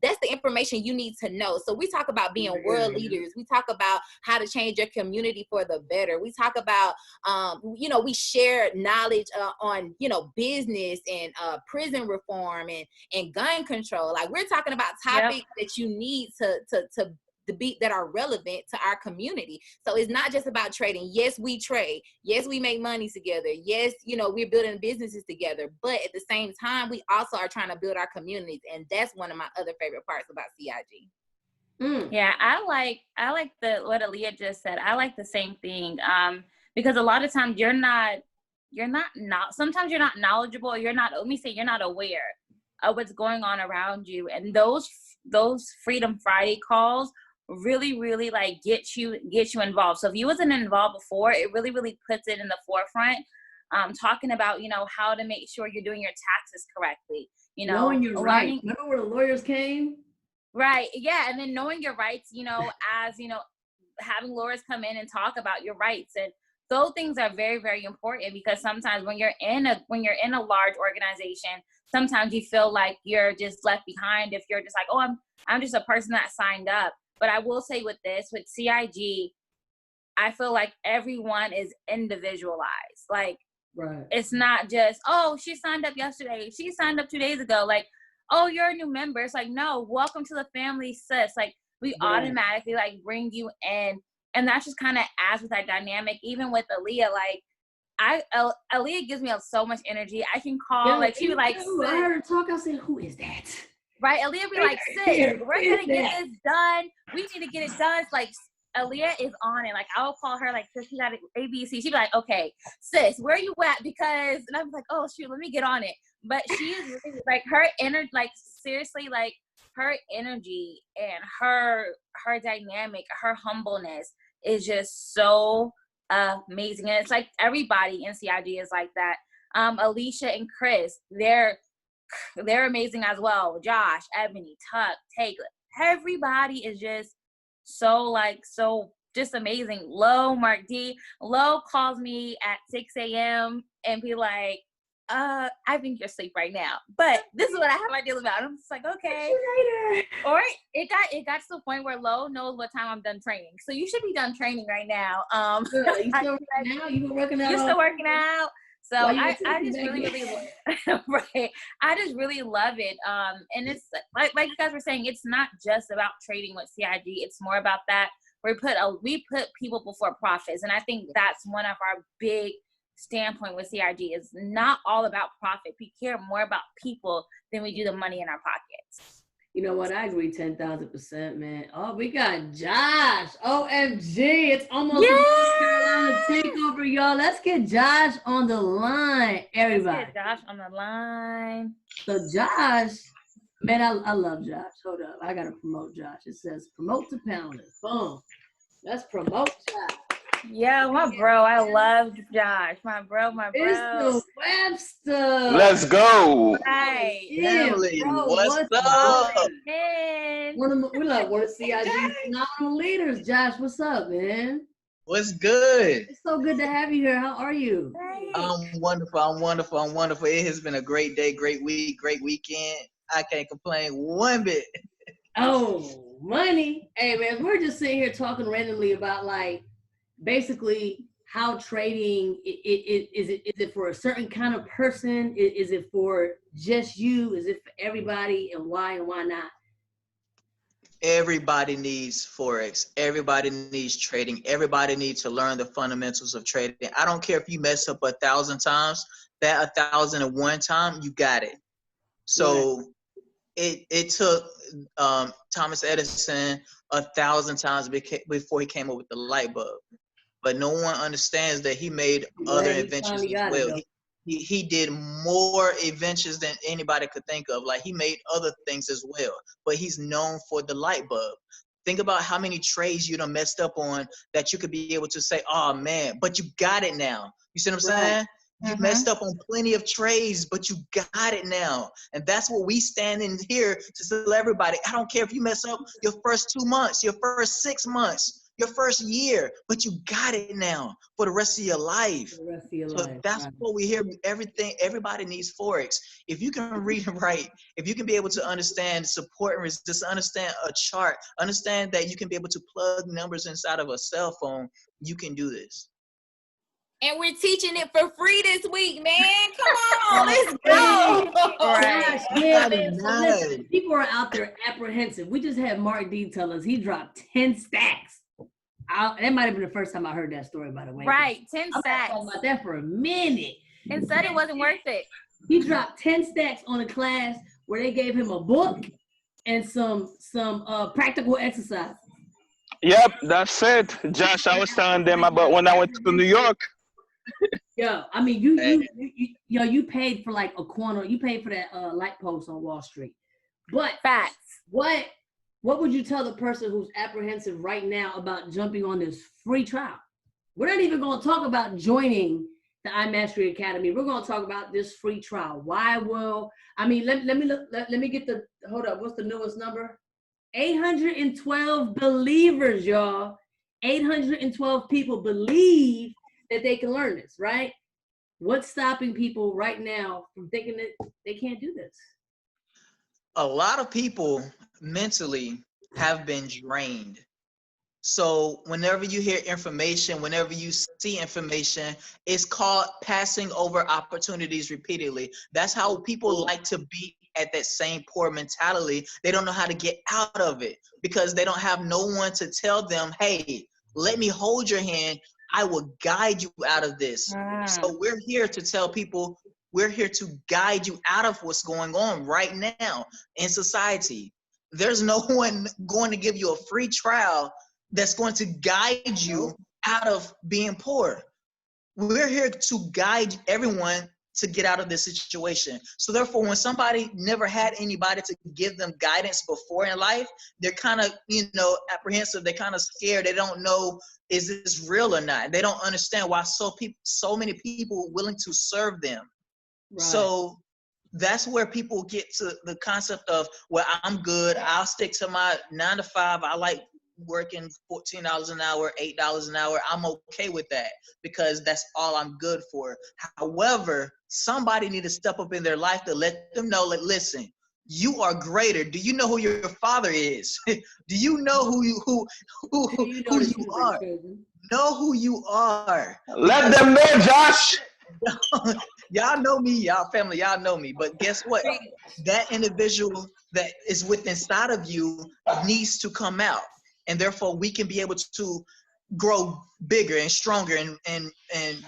That's the information you need to know. So we talk about being world leaders. We talk about how to change your community for the better. We talk about, we share knowledge on, business and prison reform and gun control. Like we're talking about topics that you need to be that are relevant to our community. So it's not just about trading. Yes, we trade. Yes, we make money together. Yes, we're building businesses together. But at the same time, we also are trying to build our communities. And that's one of my other favorite parts about CIG. Yeah, I like what Aaliyah just said. I like the same thing. Because a lot of times sometimes you're not knowledgeable, or you're not aware of what's going on around you. And those Freedom Friday calls really, really like get you involved. So if you wasn't involved before, it really, really puts it in the forefront. Talking about, how to make sure you're doing your taxes correctly, knowing your rights. Remember where the lawyers came? Right. Yeah. And then knowing your rights, as, having lawyers come in and talk about your rights. And those things are very, very important, because sometimes when you're in a large organization, sometimes you feel like you're just left behind if you're just like, oh, I'm just a person that signed up. But I will say with CIG, I feel like everyone is individualized. Like, right. It's not just, oh, she signed up yesterday, she signed up 2 days ago. Like, oh, you're a new member. It's like, no, welcome to the family, sis. Like, we automatically like bring you in. And that just kind of adds with that dynamic. Even with Aaliyah, like Aaliyah gives me so much energy. I can call, like, she would like, I heard her talk. I said, who is that? Right. Aaliyah be like, sis, we're going to get this done. We need to get it done. It's like, Aaliyah is on it. Like, I'll call her, like, sis, you got ABC. She'd be like, okay, sis, where are you at? Because, and I'm like, oh, shoot, let me get on it. But she is really, like, her energy, like, seriously, like, her energy and her dynamic, her humbleness is just so amazing. And it's like everybody in CIG is like that. Alicia and Chris, they're amazing as well. Josh, Ebony, Tuck, Taylor, everybody is just so just amazing. Mark D. Lo calls me at 6 a.m. and be like, I think you're asleep right now, but this is what I have my deal about. I'm just like, okay. Or it got to the point where Lo knows what time I'm done training. So you should be done training right now. You still working out? You been working out? You're still working out. So I just really, right. I just really love it. And it's like you guys were saying, it's not just about trading with CIG. It's more about that. We put people before profits. And I think that's one of our big standpoint with CRG. It's not all about profit. We care more about people than we do the money in our pockets. You know what? I agree 10,000%, man. Oh, we got Josh. OMG. It's almost a North Carolina takeover, y'all. Let's get Josh on the line, everybody. Let's get Josh on the line. So Josh, man, I love Josh. Hold up. I got to promote Josh. It says promote to panelists. Boom. Let's promote Josh. Yeah, my bro. I love Josh. My bro. It's the Webster. Let's go. Right. Yeah, Family, bro, what's up? Man. We love one of CIG's phenomenal leaders. Josh, what's up, man? What's good? It's so good to have you here. How are you? I'm wonderful. It has been a great day, great week, great weekend. I can't complain one bit. Oh, money. Hey, man, we're just sitting here talking randomly about like basically how trading is it for a certain kind of person? Is it for just you? Is it for everybody? And why not? Everybody needs Forex. Everybody needs trading. Everybody needs to learn the fundamentals of trading. I don't care if you mess up 1,000 times, that 1,001 time, you got it. So it took Thomas Edison 1,000 times before he came up with the light bulb. But no one understands that he made other inventions as well. He did more inventions than anybody could think of. Like he made other things as well, but he's known for the light bulb. Think about how many trades you done messed up on that you could be able to say, oh man, but you got it now. You see what I'm saying? You messed up on plenty of trades, but you got it now. And that's what we stand in here to tell everybody. I don't care if you mess up your first 2 months, your first 6 months, your first year, but you got it now for the rest of your life. That's what we hear. Everybody needs Forex. If you can read and write, if you can be able to understand support and resistance, understand a chart, understand that you can be able to plug numbers inside of a cell phone, you can do this. And we're teaching it for free this week, man. Come on, let's go. Right. Yeah, listen, people are out there apprehensive. We just had Mark D tell us he dropped 10 stacks. That might have been the first time I heard that story, by the way. Right, 10 stacks. I've been talking about that for a minute. And said it wasn't worth it. He dropped 10 stacks on a class where they gave him a book and some practical exercise. Yep, that's it. Josh, I was telling them about when I went to New York. Yo, I mean, you paid for like a corner. You paid for that light post on Wall Street. But facts. What would you tell the person who's apprehensive right now about jumping on this free trial? We're not even going to talk about joining the iMastery Academy. We're going to talk about this free trial. Let me get hold up. What's the newest number? 812 believers, y'all. 812 people believe that they can learn this, right? What's stopping people right now from thinking that they can't do this? A lot of people mentally have been drained. So whenever you hear information, whenever you see information, it's called passing over opportunities repeatedly. That's how people like to be at that same poor mentality. They don't know how to get out of it because they don't have no one to tell them, hey, let me hold your hand. I will guide you out of this. So we're here to tell people, we're here to guide you out of what's going on right now in society. There's no one going to give you a free trial that's going to guide you out of being poor. We're here to guide everyone to get out of this situation. So therefore, when somebody never had anybody to give them guidance before in life, they're kind of, apprehensive. They're kind of scared. They don't know, is this real or not? They don't understand why so many people are willing to serve them. Right. So that's where people get to the concept of, well, I'm good. I'll stick to my 9 to 5. I like working $14 an hour, $8 an hour. I'm okay with that because that's all I'm good for. However, somebody need to step up in their life to let them know, like, listen, you are greater. Do you know who your father is? Do you know who you are? Know who you are. Let them know, Josh. Y'all know me, y'all family, y'all know me. But guess what? That individual that is within inside of you needs to come out. And therefore we can be able to grow bigger and stronger and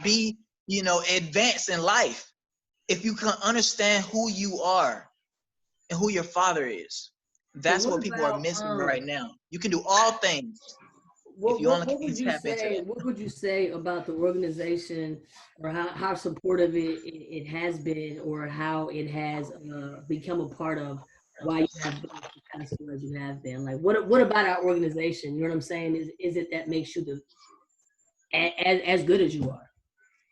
be advance in life. If you can understand who you are and who your father is. So That's what what people are about missing right now. You can do all things if you only what can would you tap into say? that. What would you say about the organization, or how supportive it has been, or how it has become a part of why you have been as successful as you have been? Like, what about our organization? You know what I'm saying? Is it that makes you as good as you are?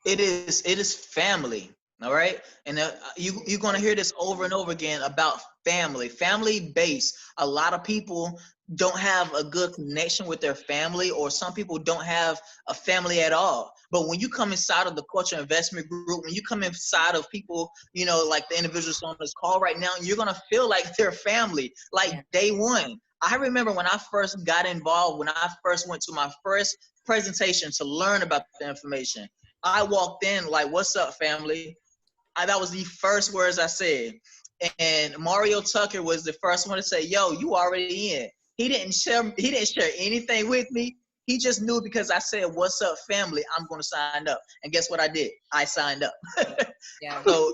It is family. All right, and you're gonna hear this over and over again about family base. A lot of people don't have a good connection with their family, or some people don't have a family at all. But when you come inside of the culture investment group, when you come inside of people, like the individuals on this call right now, you're gonna feel like they're family, like day one. I remember when I first got involved, when I first went to my first presentation to learn about the information. I walked in like, "What's up, family?" That was the first words I said. And Mario Tucker was the first one to say, "Yo, you already in." He didn't share anything with me. He just knew because I said, "What's up, family? I'm going to sign up." And guess what I did? I signed up. Yeah. So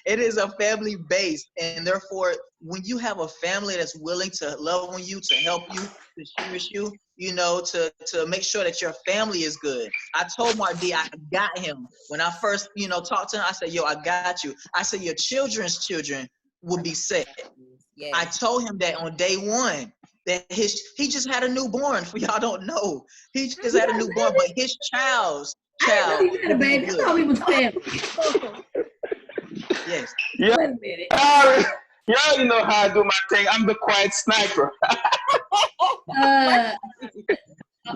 it is a family base, and therefore, when you have a family that's willing to love on you, to help you, to cherish you, to make sure that your family is good. I told Marty I got him when I first, talked to him. I said, "Yo, I got you." I said, "Your children's children will be set." I Yes. told him that on day one. That he just had a newborn. For y'all don't know, he just You had a got a newborn, baby? but his child's I didn't child know you had will a be baby. I good. thought we was family. Yes. Yeah, Wait a minute. you already know how I do my thing. I'm the quiet sniper. Uh,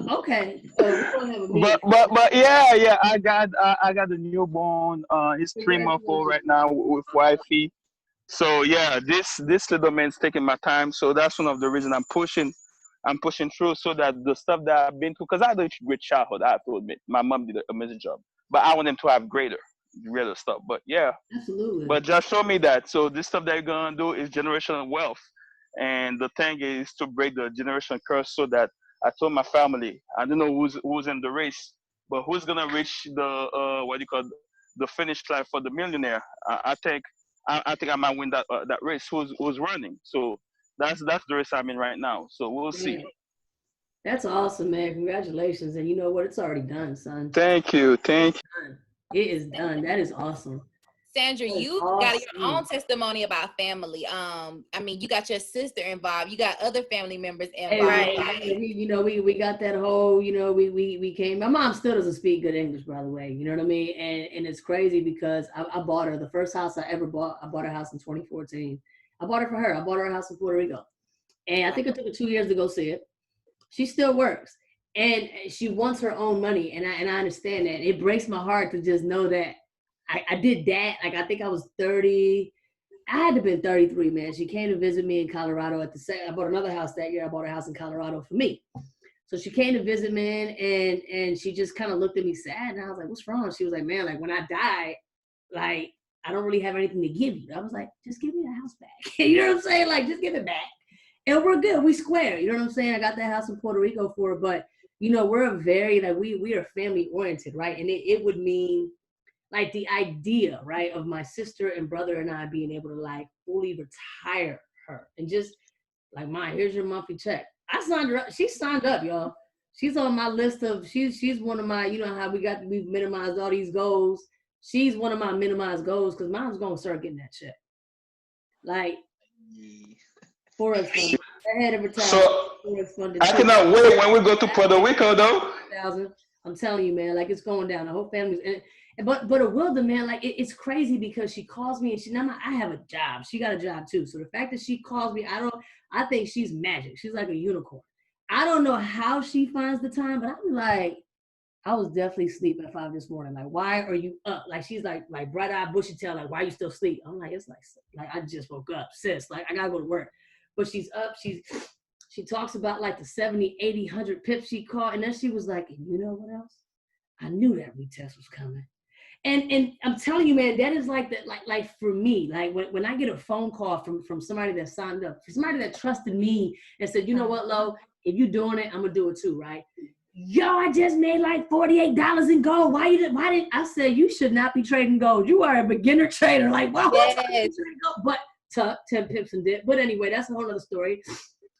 okay. We're gonna have a But meeting. but yeah, I got a newborn. He's 3 months old right Congratulations. now with wifey. So yeah, this little man's taking my time. So that's one of the reasons I'm pushing through, so that the stuff that I've been through, because I had a great childhood, I have to admit. My mom did an amazing job, but I want them to have greater stuff. But yeah, Absolutely. but just show me that. So this stuff that you're gonna do is generational wealth, and the thing is to break the generational curse. So that I told my family, I don't know who's in the race, but who's gonna reach the what do you call, the finish line for the millionaire. I think I might win that race. Who's running? So that's the race I'm in right now. So we'll see. Man, that's awesome, man. Congratulations. And you know what? It's already done, son. Thank you. Thank you. Done. It is done. That is awesome. Sandra, That is you got your own awesome. testimony about family. I mean, you got your sister involved. You got other family members Hey, involved. Right. we got that whole, we came. My mom still doesn't speak good English, by the way. You know what I mean? And it's crazy because I bought her the first house I ever bought. I bought her house in 2014. I bought it for her. I bought her a house in Puerto Rico, and I think it took her 2 years to go see it. She still works, and she wants her own money, and I understand that. It breaks my heart to just know that I did that. Like, I think I was 30. I had to been 33, man. She came to visit me in Colorado at the same. I bought another house that year. I bought a house in Colorado for me. So she came to visit me, and she just kind of looked at me sad, and I was like, "What's wrong?" She was like, "Man, like when I die, like I don't really have anything to give you." I was like, "Just give me the house back." You know what I'm saying? Like, just give it back, and we're good. We square. You know what I'm saying? I got that house in Puerto Rico for her, but we're a very, like, we are family oriented, right? And it would mean, like, the idea, right, of my sister and brother and I being able to, like, fully retire her and just like, "Mine, here's your monthly check." I signed her up. She signed up, y'all. She's on my list of, she's one of my, how we've minimized all these goals. She's one of my minimized goals because mom's gonna start getting that check. Like, Forex funded. Ahead of retirement. So Forex funded I too. cannot wait when we go to Puerto Rico, though. 1,000. I'm telling you, man, like, it's going down. The whole family's but a Wilda, man, like, it's crazy because she calls me, and I have a job. She got a job too. So the fact that she calls me, I think she's magic. She's like a unicorn. I don't know how she finds the time, but I'm like, I was definitely asleep at 5 this morning. Like, why are you up? Like, she's like bright-eyed, bushy tail, like, why are you still asleep? I'm like, it's like I just woke up, sis. Like, I gotta go to work. But she's up, she talks about, like, the 70, 80, 100 pips she caught, and then she was like, "And you know what else? I knew that retest was coming." And I'm telling you, man, that is like that, like for me, like when I get a phone call from somebody that signed up, somebody that trusted me and said, "You know what, Lo, if you're doing it, I'm gonna do it too," right? yo, I just made like $48 in gold. Why did I said you should not be trading gold? You are a beginner trader. Like, why would you be trading gold? But 10 pips and dip. But anyway, that's a whole other story.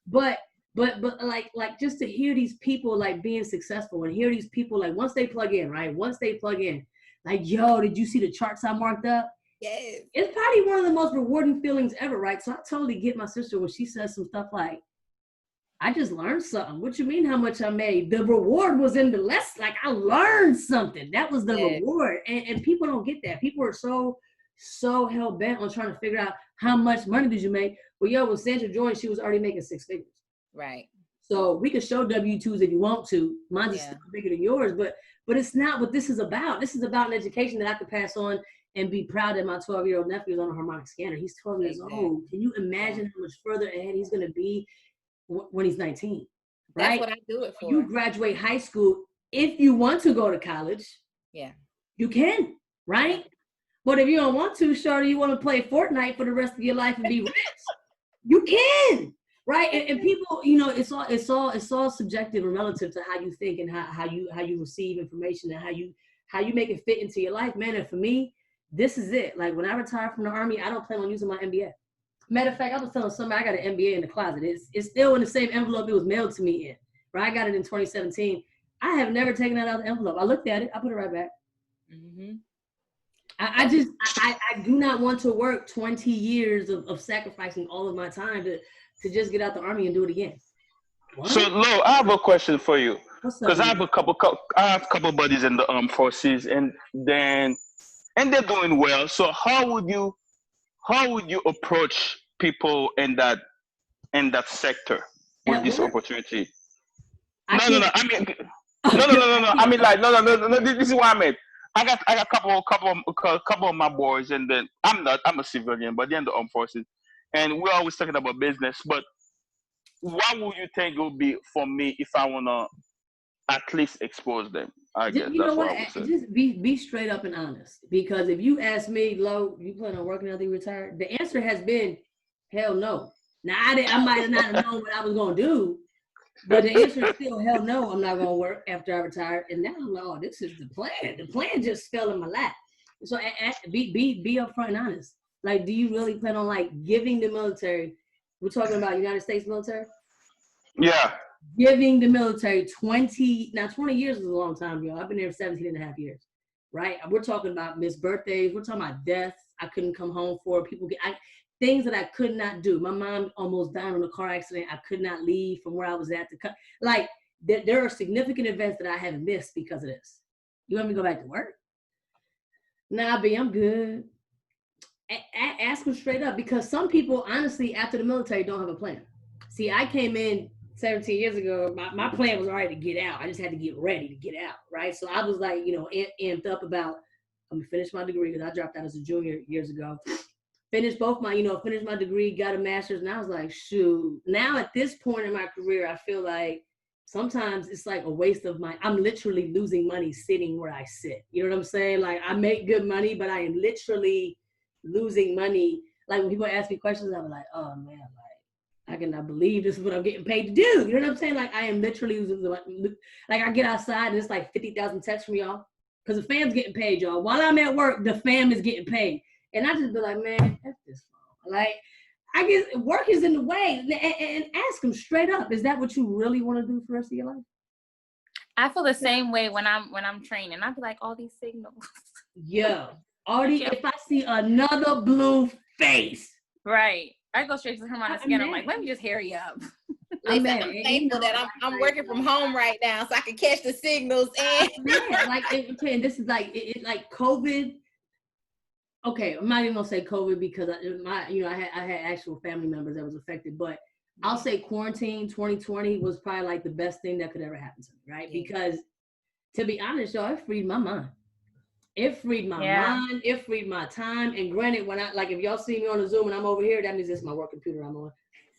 But like just to hear these people like being successful and hear these people like once they plug in, like, yo, did you see the charts I marked up? Yes. It's probably one of the most rewarding feelings ever, right? So I totally get my sister when she says some stuff like, I just learned something. What you mean how much I made? The reward was in the less, like I learned something. That was the reward. And people don't get that. People are so hell-bent on trying to figure out how much money did you make. Well, yo, when Sandra joined, she was already making 6 figures. Right. So we could show W-2s if you want to. Mine's still bigger than yours, but it's not what this is about. This is about an education that I could pass on and be proud that my 12-year-old nephew is on a harmonic scanner. He's 12 years old. Can you imagine how much further ahead he's going to be when he's 19, right? That's what I do it for. You graduate high school, if you want to go to college, you can, right? But if you don't want to, shorty, you want to play Fortnite for the rest of your life and be rich, you can, right? And people, you know, it's all subjective and relative to how you think and how you receive information and how you make it fit into your life, man. And for me, this is it. Like when I retire from the Army, I don't plan on using my MBA. Matter of fact, I was telling somebody I got an MBA in the closet. It's still in the same envelope it was mailed to me in. Right? I got it in 2017. I have never taken that out of the envelope. I looked at it. I put it right back. Mm-hmm. I do not want to work 20 years of sacrificing all of my time to just get out the Army and do it again. What? So, Lo, I have a question for you. Because I have a couple buddies in the armed forces, and they're doing well. So how would you approach people in that sector with this opportunity? No. I mean, no. I mean, like, no. This is what I meant. I got a couple of my boys, and then I'm a civilian, but they're in the armed forces, and we're always talking about business. But what would you think it would be for me if I wanna at least expose them? I guess you know what? Just be straight up and honest. Because if you ask me, Lo, you plan on working after you retire? The answer has been, hell no. Now I might have not known what I was gonna do, but the answer is still hell no. I'm not gonna work after I retire. And now I'm like, oh, this is the plan. The plan just fell in my lap. So be upfront and honest. Like, do you really plan on like giving the military? We're talking about United States military. Yeah. Giving the military 20 years is a long time, y'all. I've been there 17 and a half years, right? We're talking about missed birthdays. We're talking about deaths I couldn't come home for. Things that I could not do. My mom almost died in a car accident. I could not leave from where I was at. There are significant events that I have missed because of this. You want me to go back to work? Nah, B, I'm good. Ask them straight up, because some people, honestly, after the military, don't have a plan. See, I came in 17 years ago. My plan was already to get out. I just had to get ready to get out, right? So I was like, amped up about, I'm gonna finish my degree, because I dropped out as a junior years ago. Finished my degree, got a master's, and I was like, shoot. Now at this point in my career, I feel like sometimes it's like a waste of I'm literally losing money sitting where I sit. You know what I'm saying? Like, I make good money, but I am literally losing money. Like, when people ask me questions, I'm like, oh man, I cannot believe this is what I'm getting paid to do. You know what I'm saying? Like, I am literally losing money. Like, I get outside and it's like 50,000 texts from y'all, because the fam's getting paid, y'all. While I'm at work, the fam is getting paid. And I just be like, man, F this phone. Like, I guess work is in the way. And ask them straight up, is that what you really want to do for the rest of your life? I feel the same way when I'm training. I'd be like, all these signals. Yeah. If I see another blue face. Right. I go straight to the harmonic scanner. I'm like, let me just hurry up. Listen, I'm thankful that I'm working from home right now, so I can catch the signals. And this is like COVID. Okay, I'm not even gonna say COVID, because I had actual family members that was affected, but I'll say quarantine 2020 was probably like the best thing that could ever happen to me, right? Yeah. Because to be honest, y'all, it freed my mind. It freed my mind. It freed my time. And granted, when if y'all see me on the Zoom and I'm over here, that means it's my work computer I'm on.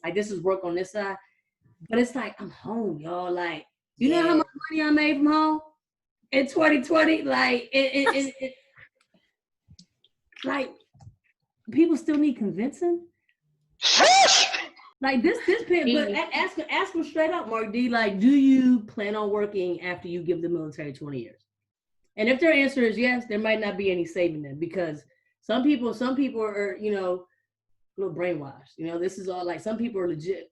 Like, this is work on this side. But it's like, I'm home, y'all. Like, you know how much money I made from home in 2020? Like, like, people still need convincing. Like this but ask them straight up, Mark D. Like, do you plan on working after you give the military 20 years? And if their answer is yes, there might not be any saving them, because some people are, you know, a little brainwashed. You know, this is all like, some people are legit.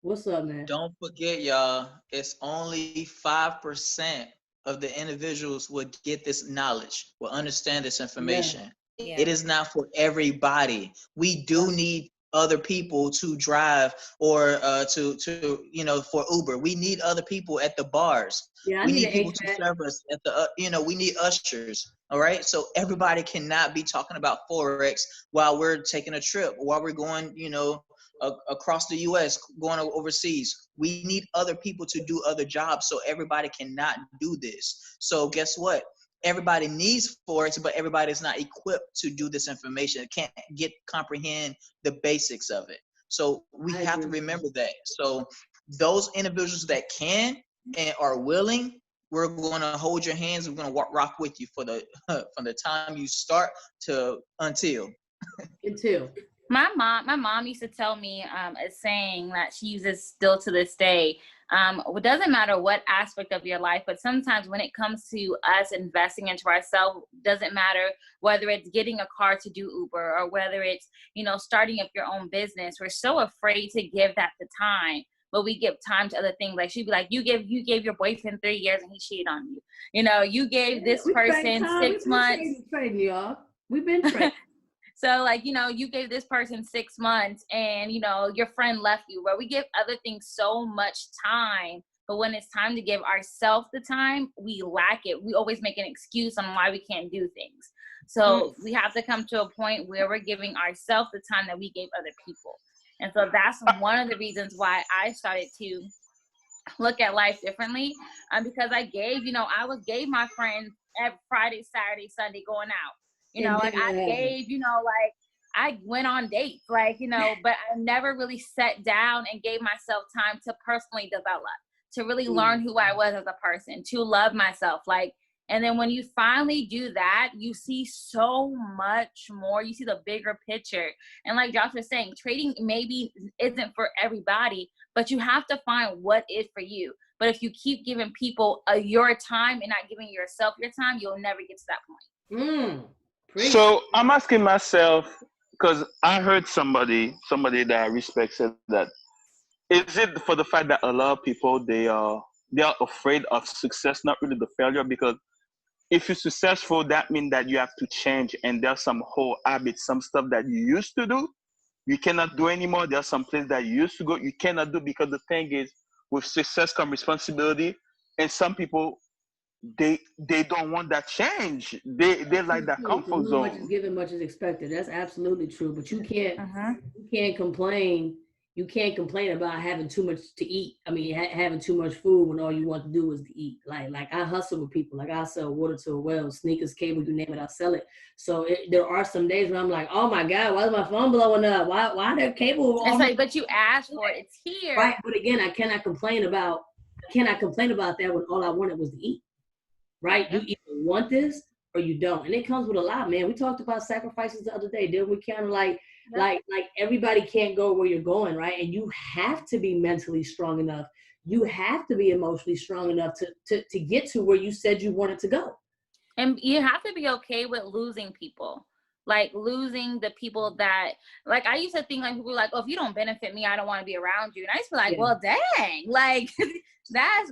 What's up, man? Don't forget, y'all, it's only 5% of the individuals would get this knowledge, will understand this information. Yeah. It is not for everybody. We do need other people to drive, or to you know, for Uber. We need other people at the bars. Yeah, I We need need an people to HVAC. serve us at the you know, we need ushers. All right, so everybody cannot be talking about Forex while we're taking a trip, while we're going, you know, across the U.S., going overseas. We need other people to do other jobs, so everybody cannot do this. So guess what? Everybody needs Forex, but everybody's not equipped to do this information. Can't comprehend the basics of it. So we have to remember that. So those individuals that can and are willing, we're going to hold your hands. We're going to rock with you for the from the time you start to until. My mom used to tell me a saying that she uses still to this day. It doesn't matter what aspect of your life, but sometimes when it comes to us investing into ourselves, doesn't matter whether it's getting a car to do Uber, or whether it's, you know, starting up your own business. We're so afraid to give that the time, but we give time to other things. Like she'd be like, you gave your boyfriend 3 years and he cheated on you. You know, you gave this person 6 months. We've been trading. So, like, you know, you gave this person 6 months and, you know, your friend left you. Where we give other things so much time, but when it's time to give ourselves the time, we lack it. We always make an excuse on why we can't do things. So we have to come to a point where we're giving ourselves the time that we gave other people. And so that's one of the reasons why I started to look at life differently, because I gave my friends every Friday, Saturday, Sunday going out. You know, like I gave, you know, like I went on dates, like, you know, but I never really sat down and gave myself time to personally develop, to really learn who I was as a person, to love myself. Like, and then when you finally do that, you see so much more. You see the bigger picture. And like Josh was saying, trading maybe isn't for everybody, but you have to find what is for you. But if you keep giving people your time and not giving yourself your time, you'll never get to that point. So I'm asking myself, because I heard somebody that I respect said that, is it for the fact that a lot of people they are afraid of success, not really the failure? Because if you're successful, that means that you have to change, and there's some whole habits, some stuff that you used to do, you cannot do anymore. There's some place that you used to go, you cannot do, because the thing is, with success comes responsibility, and some people they don't want that change. They like that comfort zone. Much is given, much is expected. That's absolutely true. But you can't complain. You can't complain about having too much to eat. I mean, having too much food when all you want to do is to eat. Like I hustle with people. Like I sell water to a well, sneakers, cable, you name it, I sell it. So there are some days where I'm like, oh my God, why is my phone blowing up? Why there cable? It's like, but you asked for it. It's here. Right. But again, I cannot complain about that when all I wanted was to eat. Right? You either want this or you don't. And it comes with a lot, man. We talked about sacrifices the other day, didn't we? Kind of like everybody can't go where you're going, right? And you have to be mentally strong enough. You have to be emotionally strong enough to get to where you said you wanted to go. And you have to be okay with losing people. Like losing the people that, like, I used to think, like, people were like, oh, if you don't benefit me, I don't want to be around you. And I used to be like, well, dang, like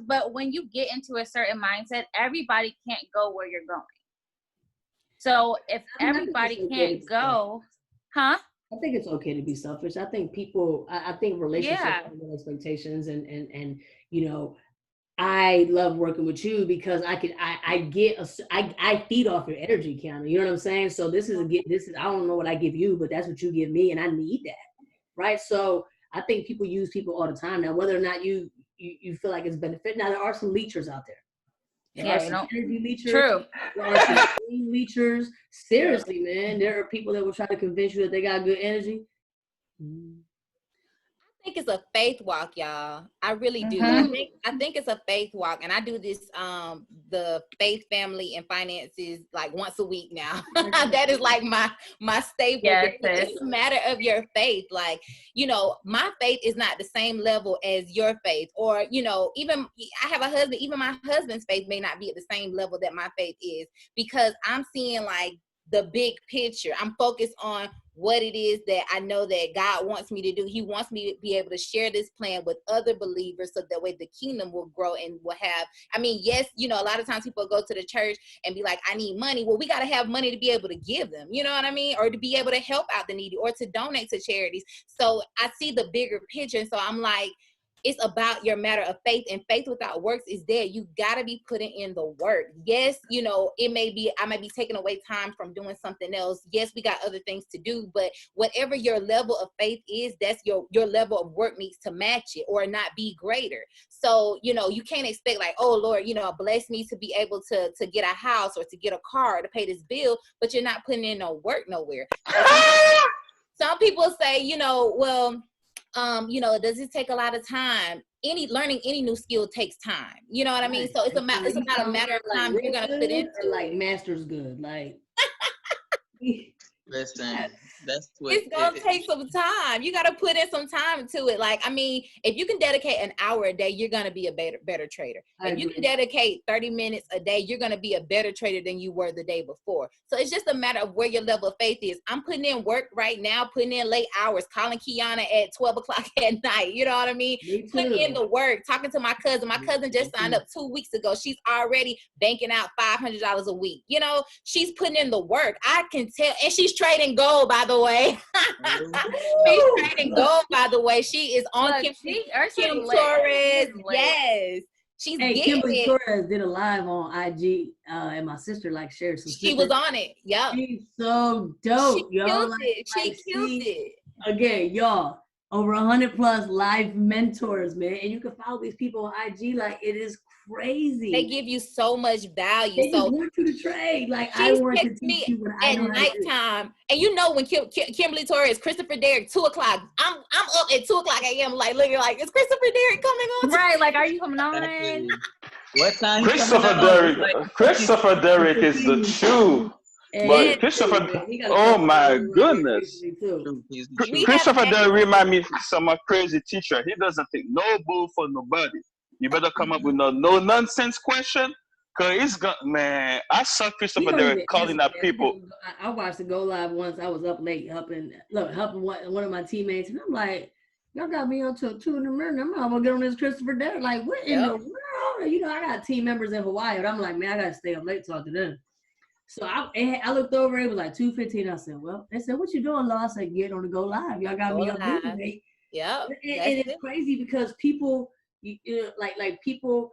but when you get into a certain mindset, everybody can't go where you're going. So if everybody can't go, I think it's okay to be selfish. I think I think relationships have expectations, and you know, I love working with you because I feed off your energy, Kiana. You know what I'm saying? So this is I don't know what I give you, but that's what you give me, and I need that, right? So I think people use people all the time. Now, whether or not you feel like it's benefit. Now there are some leechers out there. There are some energy leechers. True. There are some leechers. Seriously, man, there are people that will try to convince you that they got good energy. think it's a faith walk, y'all. I really do. Mhm. I think it's a faith walk, and I do this the faith, family, and finances like once a week now. That is like my staple. Yes, It's a matter of your faith. Like, you know, my faith is not the same level as your faith, or you know, even I have a husband. Even my husband's faith may not be at the same level that my faith is, because I'm seeing like the big picture. I'm focused on what it is that I know that God wants me to do. He wants me to be able to share this plan with other believers so that way the kingdom will grow and will have, I mean, yes, you know, a lot of times people go to the church and be like, I need money. Well, we got to have money to be able to give them, you know what I mean? Or to be able to help out the needy or to donate to charities. So I see the bigger picture. And so I'm like, it's about your matter of faith, and faith without works is dead. You got to be putting in the work. Yes, you know, it may be, I might be taking away time from doing something else. Yes, we got other things to do, but whatever your level of faith is, that's your level of work needs to match it or not be greater. So, you know, you can't expect like, oh Lord, you know, bless me to be able to get a house or to get a car or to pay this bill, but you're not putting in no work nowhere. Some people say, you know, well, you know, does it take a lot of time? Learning any new skill takes time. You know what I mean? So it's about a matter of time like you're gonna put into or like master's good. Like Listen, that's what it's gonna take some time. You gotta put in some time to it. Like, I mean, if you can dedicate an hour a day, you're gonna be a better trader. If you can dedicate 30 minutes a day, you're gonna be a better trader than you were the day before. So it's just a matter of where your level of faith is. I'm putting in work right now, putting in late hours, calling Kiana at 12 o'clock at night. You know what I mean? Putting in the work, talking to my cousin. My cousin just signed up 2 weeks ago. She's already banking out $500 a week. You know, she's putting in the work. I can tell, and she's trading gold, by the way. She's trading gold, by the way. She is on Look, Kim Torres. Yes. She's getting Kimberly it. Torres did a live on IG, and my sister like shared some. She was on it. Yep. She's so dope, She y'all. killed Like, it. She killed it. Again, y'all, over 100+ live mentors, man, and you can follow these people on IG. Like, it is crazy. They give you so much value. They just want you to trade. Like, I want to teach you what I know how to do. Nighttime, and you know when Kimberly Torres, Christopher Derrick, 2 o'clock. I'm up at 2 o'clock a.m. like looking like, is Christopher Derrick coming on? Right, like, are you coming on? What time? Christopher Derrick is the truth. But Christopher, oh my goodness. Christopher Derrick remind me of some crazy teacher. He doesn't take no bull for nobody. You better come up with no nonsense question. Cause it's got, man, I saw Christopher Derrick calling out people. I watched the Go Live once. I was up late helping one of my teammates, and I'm like, y'all got me until 2 in the morning. I'm not gonna get on this Christopher Derrick. Like, what in the world? You know, I got team members in Hawaii, but I'm like, man, I gotta stay up late to talk to them. So I looked over, it was like 2:15. I said, well, they said, what you doing, Law? I said, get on the Go Live. Y'all got me up late. Yeah. And it's crazy because people, you know, like people,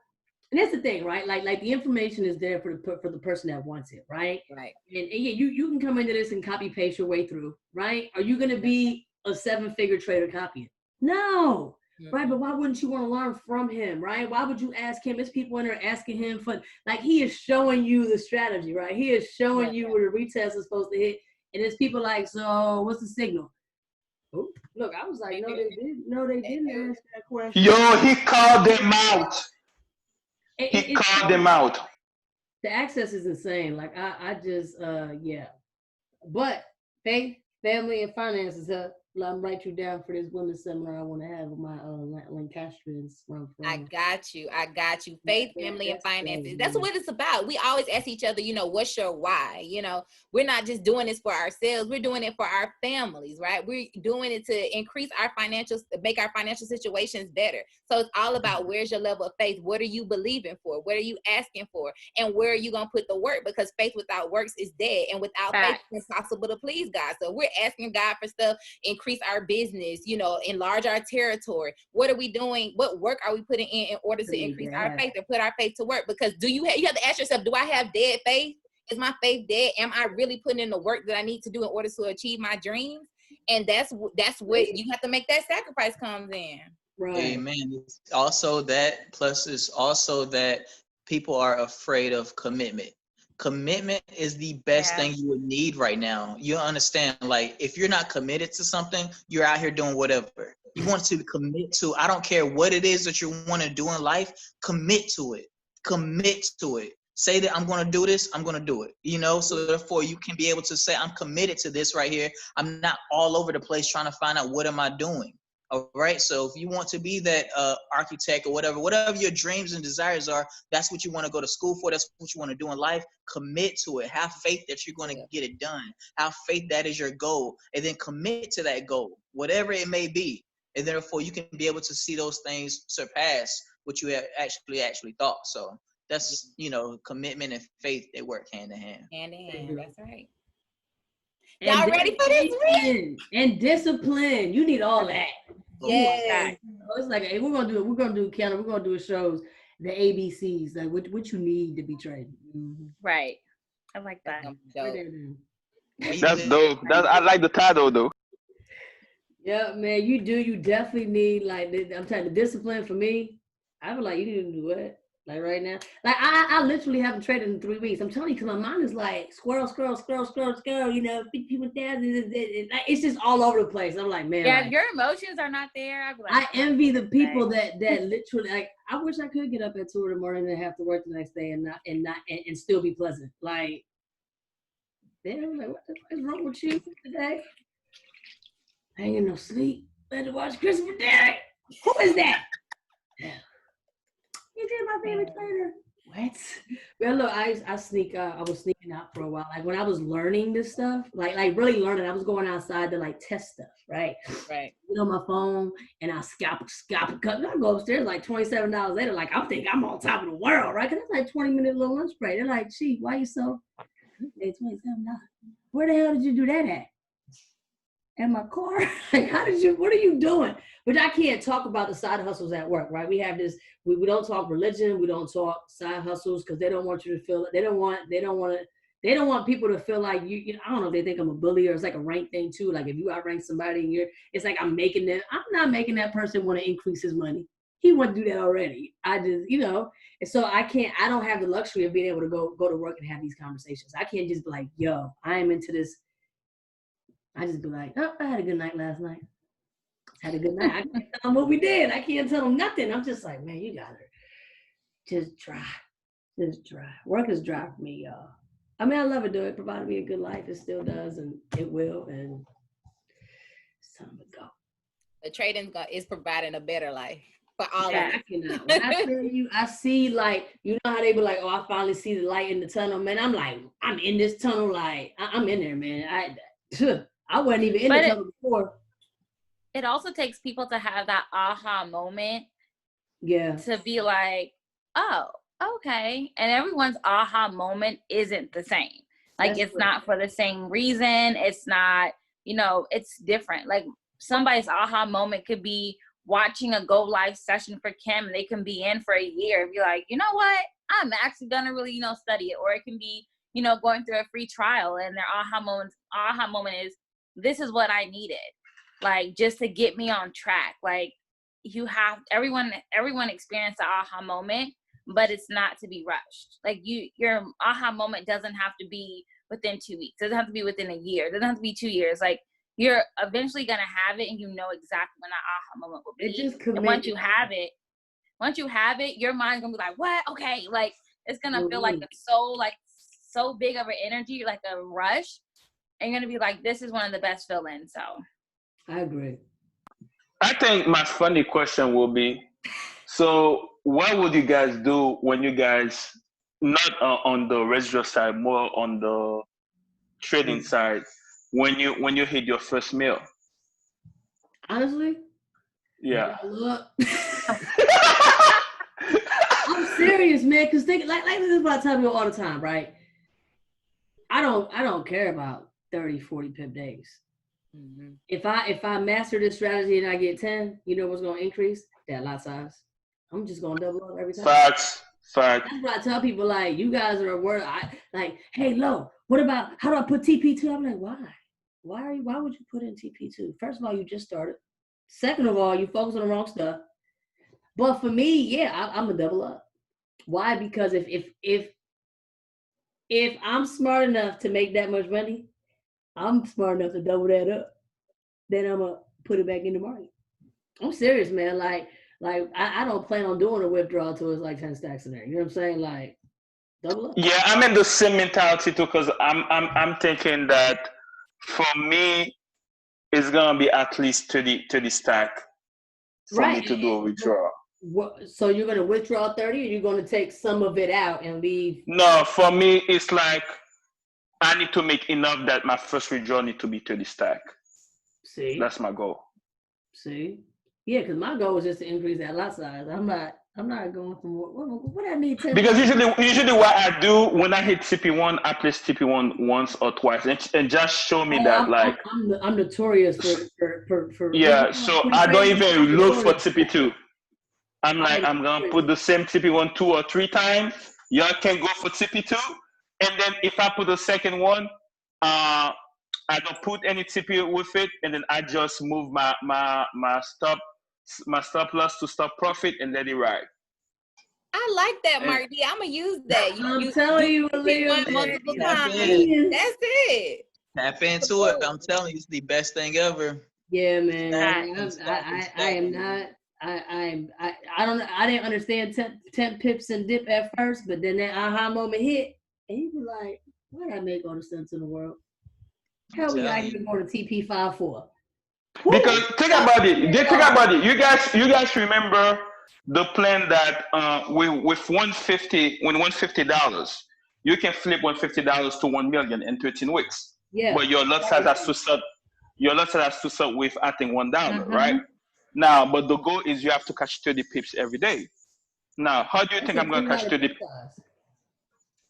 and that's the thing, right? Like the information is there for the person that wants it, right? Right. And yeah, you can come into this and copy paste your way through, right? Are you gonna be a 7-figure trader copying? No. Right, but why wouldn't you want to learn from him, right? Why would you ask him? There's people in there asking him for, like, he is showing you the strategy, right? He is showing you where the retest is supposed to hit, and there's people like, so what's the signal? Oh, look, I was like, no, they didn't ask that question. Yo, he called them out. He called them out. The access is insane. Like, I just, yeah. But faith, family, and finances, I'm write you down for this women's seminar I want to have with my Lancastrians from. I got you. Faith, family, and finances. That's what it's about. We always ask each other, you know, what's your why? You know, we're not just doing this for ourselves. We're doing it for our families, right? We're doing it to increase our financials, make our financial situations better. So it's all about where's your level of faith? What are you believing for? What are you asking for? And where are you going to put the work? Because faith without works is dead. And without faith, it's impossible to please God. So we're asking God for stuff, increase our business, you know, enlarge our territory. What are we doing? What work are we putting in order to increase our faith and put our faith to work? Because you have to ask yourself, do I have dead faith? Is my faith dead? Am I really putting in the work that I need to do in order to achieve my dreams? And that's what you have to make that sacrifice comes in. Right. Amen. It's also that, plus it's also that people are afraid of commitment. Commitment is the best thing you would need right now. You understand, like, if you're not committed to something, you're out here doing whatever. You want to commit to, I don't care what it is that you want to do in life, commit to it. Commit to it. Say that I'm going to do this, I'm going to do it. You know, so therefore you can be able to say, I'm committed to this right here. I'm not all over the place trying to find out what am I doing. All right. So if you want to be that architect or whatever your dreams and desires are, that's what you want to go to school for. That's what you want to do in life. Commit to it. Have faith that you're going to get it done. Have faith that is your goal, and then commit to that goal, whatever it may be. And therefore you can be able to see those things surpass what you have actually thought. So that's, you know, commitment and faith, they work hand in hand. Hand in hand. That's right. And Y'all ready for this? dedication and discipline. You need all that. Yes. It's like, hey, we're gonna do Keanu, we're gonna do shows, the ABCs, like what you need to be trained. Mm-hmm. Right. I like that. That's dope. I like the title though. Yeah, man, you do. You definitely need, like, I'm telling you, the discipline for me. I feel like you need to do what? Like right now, like I literally haven't traded in 3 weeks. I'm telling you, because my mind is like squirrel. You know, people down. It's just all over the place. I'm like, man. Yeah, like, your emotions are not there. I'd be like, I envy the people that literally, like, I wish I could get up at 2 in the morning and have to work the next day and still be pleasant. Like, damn, like, what the fuck is wrong with you today? I ain't getting no sleep. I had to watch Christmas Day. Who is that? You did my favorite trainer. What? Well, look, I sneak. I was sneaking out for a while. Like when I was learning this stuff, like really learning, I was going outside to like test stuff, right? Right. Get on my phone and I scalp. I go upstairs like $27 later. Like I'm thinking I'm on top of the world, right? Cause it's like 20-minute little lunch break. They're like, "Gee, why you so?" They $27. Where the hell did you do that at? In my car? Like, what are you doing? But I can't talk about the side hustles at work, right? We have this, we don't talk religion, we don't talk side hustles because they don't want you to feel, they don't want people to feel like you I don't know if they think I'm a bully or it's like a rank thing too. Like if you outrank somebody and it's like I'm not making that person want to increase his money. He wouldn't do that already. I just, and so I don't have the luxury of being able to go to work and have these conversations. I can't just be like, yo, I am into this. I just be like, oh, I had a good night last night. Had a good night. I can't tell them what we did. I can't tell them nothing. I'm just like, man, you gotta just try. Just try. Work is dry for me, y'all. I mean, I love it, though. It provided me a good life. It still does, and it will. And it's time to go. The trading is providing a better life for all of us. When I tell you, I see, like, you know how they be like, oh, I finally see the light in the tunnel, man. I'm like, I'm in this tunnel, like, I'm in there, man. I wasn't even in the tunnel before. It also takes people to have that aha moment. Yeah. To be like, oh, okay. And everyone's aha moment isn't the same. Like, it's not for the same reason. It's not, it's different. Like, somebody's aha moment could be watching a go live session for Kim. They can be in for a year and be like, you know what? I'm actually gonna really, study it. Or it can be, going through a free trial and their aha moment is, this is what I needed, like, just to get me on track. Like, you have everyone experienced the aha moment, but it's not to be rushed. Like, your aha moment doesn't have to be within 2 weeks. It doesn't have to be within a year. It doesn't have to be 2 years. Like, you're eventually gonna have it, and you know exactly when that aha moment will be. And once you have it, your mind's gonna be like, what? Okay, like, it's gonna feel like so big of an energy, like a rush. And you're gonna be like, this is one of the best feelings. So I agree. I think my funny question will be, so what would you guys do when you guys not on the residual side, more on the trading side, when you hit your first meal? Honestly? Yeah. I'm serious, man, because think like this is what I tell people all the time, right? I don't care about 30, 40 pip days. Mm-hmm. If I master this strategy and I get 10, you know what's gonna increase? That lot size. I'm just gonna double up every time. Facts. That's what I tell people, like, you guys are a word. Like, hey, Lo, what about, how do I put TP2? I'm like, why? Why would you put in TP2? First of all, you just started. Second of all, you focus on the wrong stuff. But for me, yeah, I'm gonna double up. Why? Because if I'm smart enough to make that much money, I'm smart enough to double that up. Then I'm gonna put it back in the market. I'm serious, man. I don't plan on doing a withdrawal till it's like 10 stacks in there. You know what I'm saying? Like double up. Yeah, I'm in the same mentality too, because I'm thinking that for me it's gonna be at least 30 stack for me Right. to do a withdrawal. So you're gonna withdraw 30, or you're gonna take some of it out and leave? No, for me it's like I need to make enough that my first withdrawal need to be 30 stack. See, That's my goal. see, yeah, because my goal is just to increase that lot size. I'm not going from what I need 10. Because usually what I do when I hit TP1, I place TP1 once or twice, and just show me that like I'm notorious for yeah. So I don't even look for TP2. I'm I like, am I'm gonna notorious. put the same TP1 2 or 3 times. Y'all can go for TP2, and then if I put the second one, I don't put any TP with it, and then I just move my stop loss to stop profit and let it ride. I like that, And Mark D. I'm gonna use that. I'm You telling do you, TP1 Aaliyah, man, multiple I'm Tap times. in. saying. That's it. Tap into it. I'm telling you, it's the best thing ever. Yeah, man. Stack Right. and stack and I stack. am not. I don't. I didn't understand temp pips and dip at first, but then that aha moment hit, and you be like, "Why did I make all the sense in the world? I'm Hell, we out telling here you. going to TP 54. because Woo! think about it, think about it. You guys remember the plan that with 150 when $150 you can flip $150 to 1 million in 13 weeks. Yeah. But your lot size has to start. Your lot size has to start with I think $1, right? Uh-huh. Now, but the goal is you have to catch 30 pips every day. Now, how do you That's think a I'm gonna catch $10 30? pip size.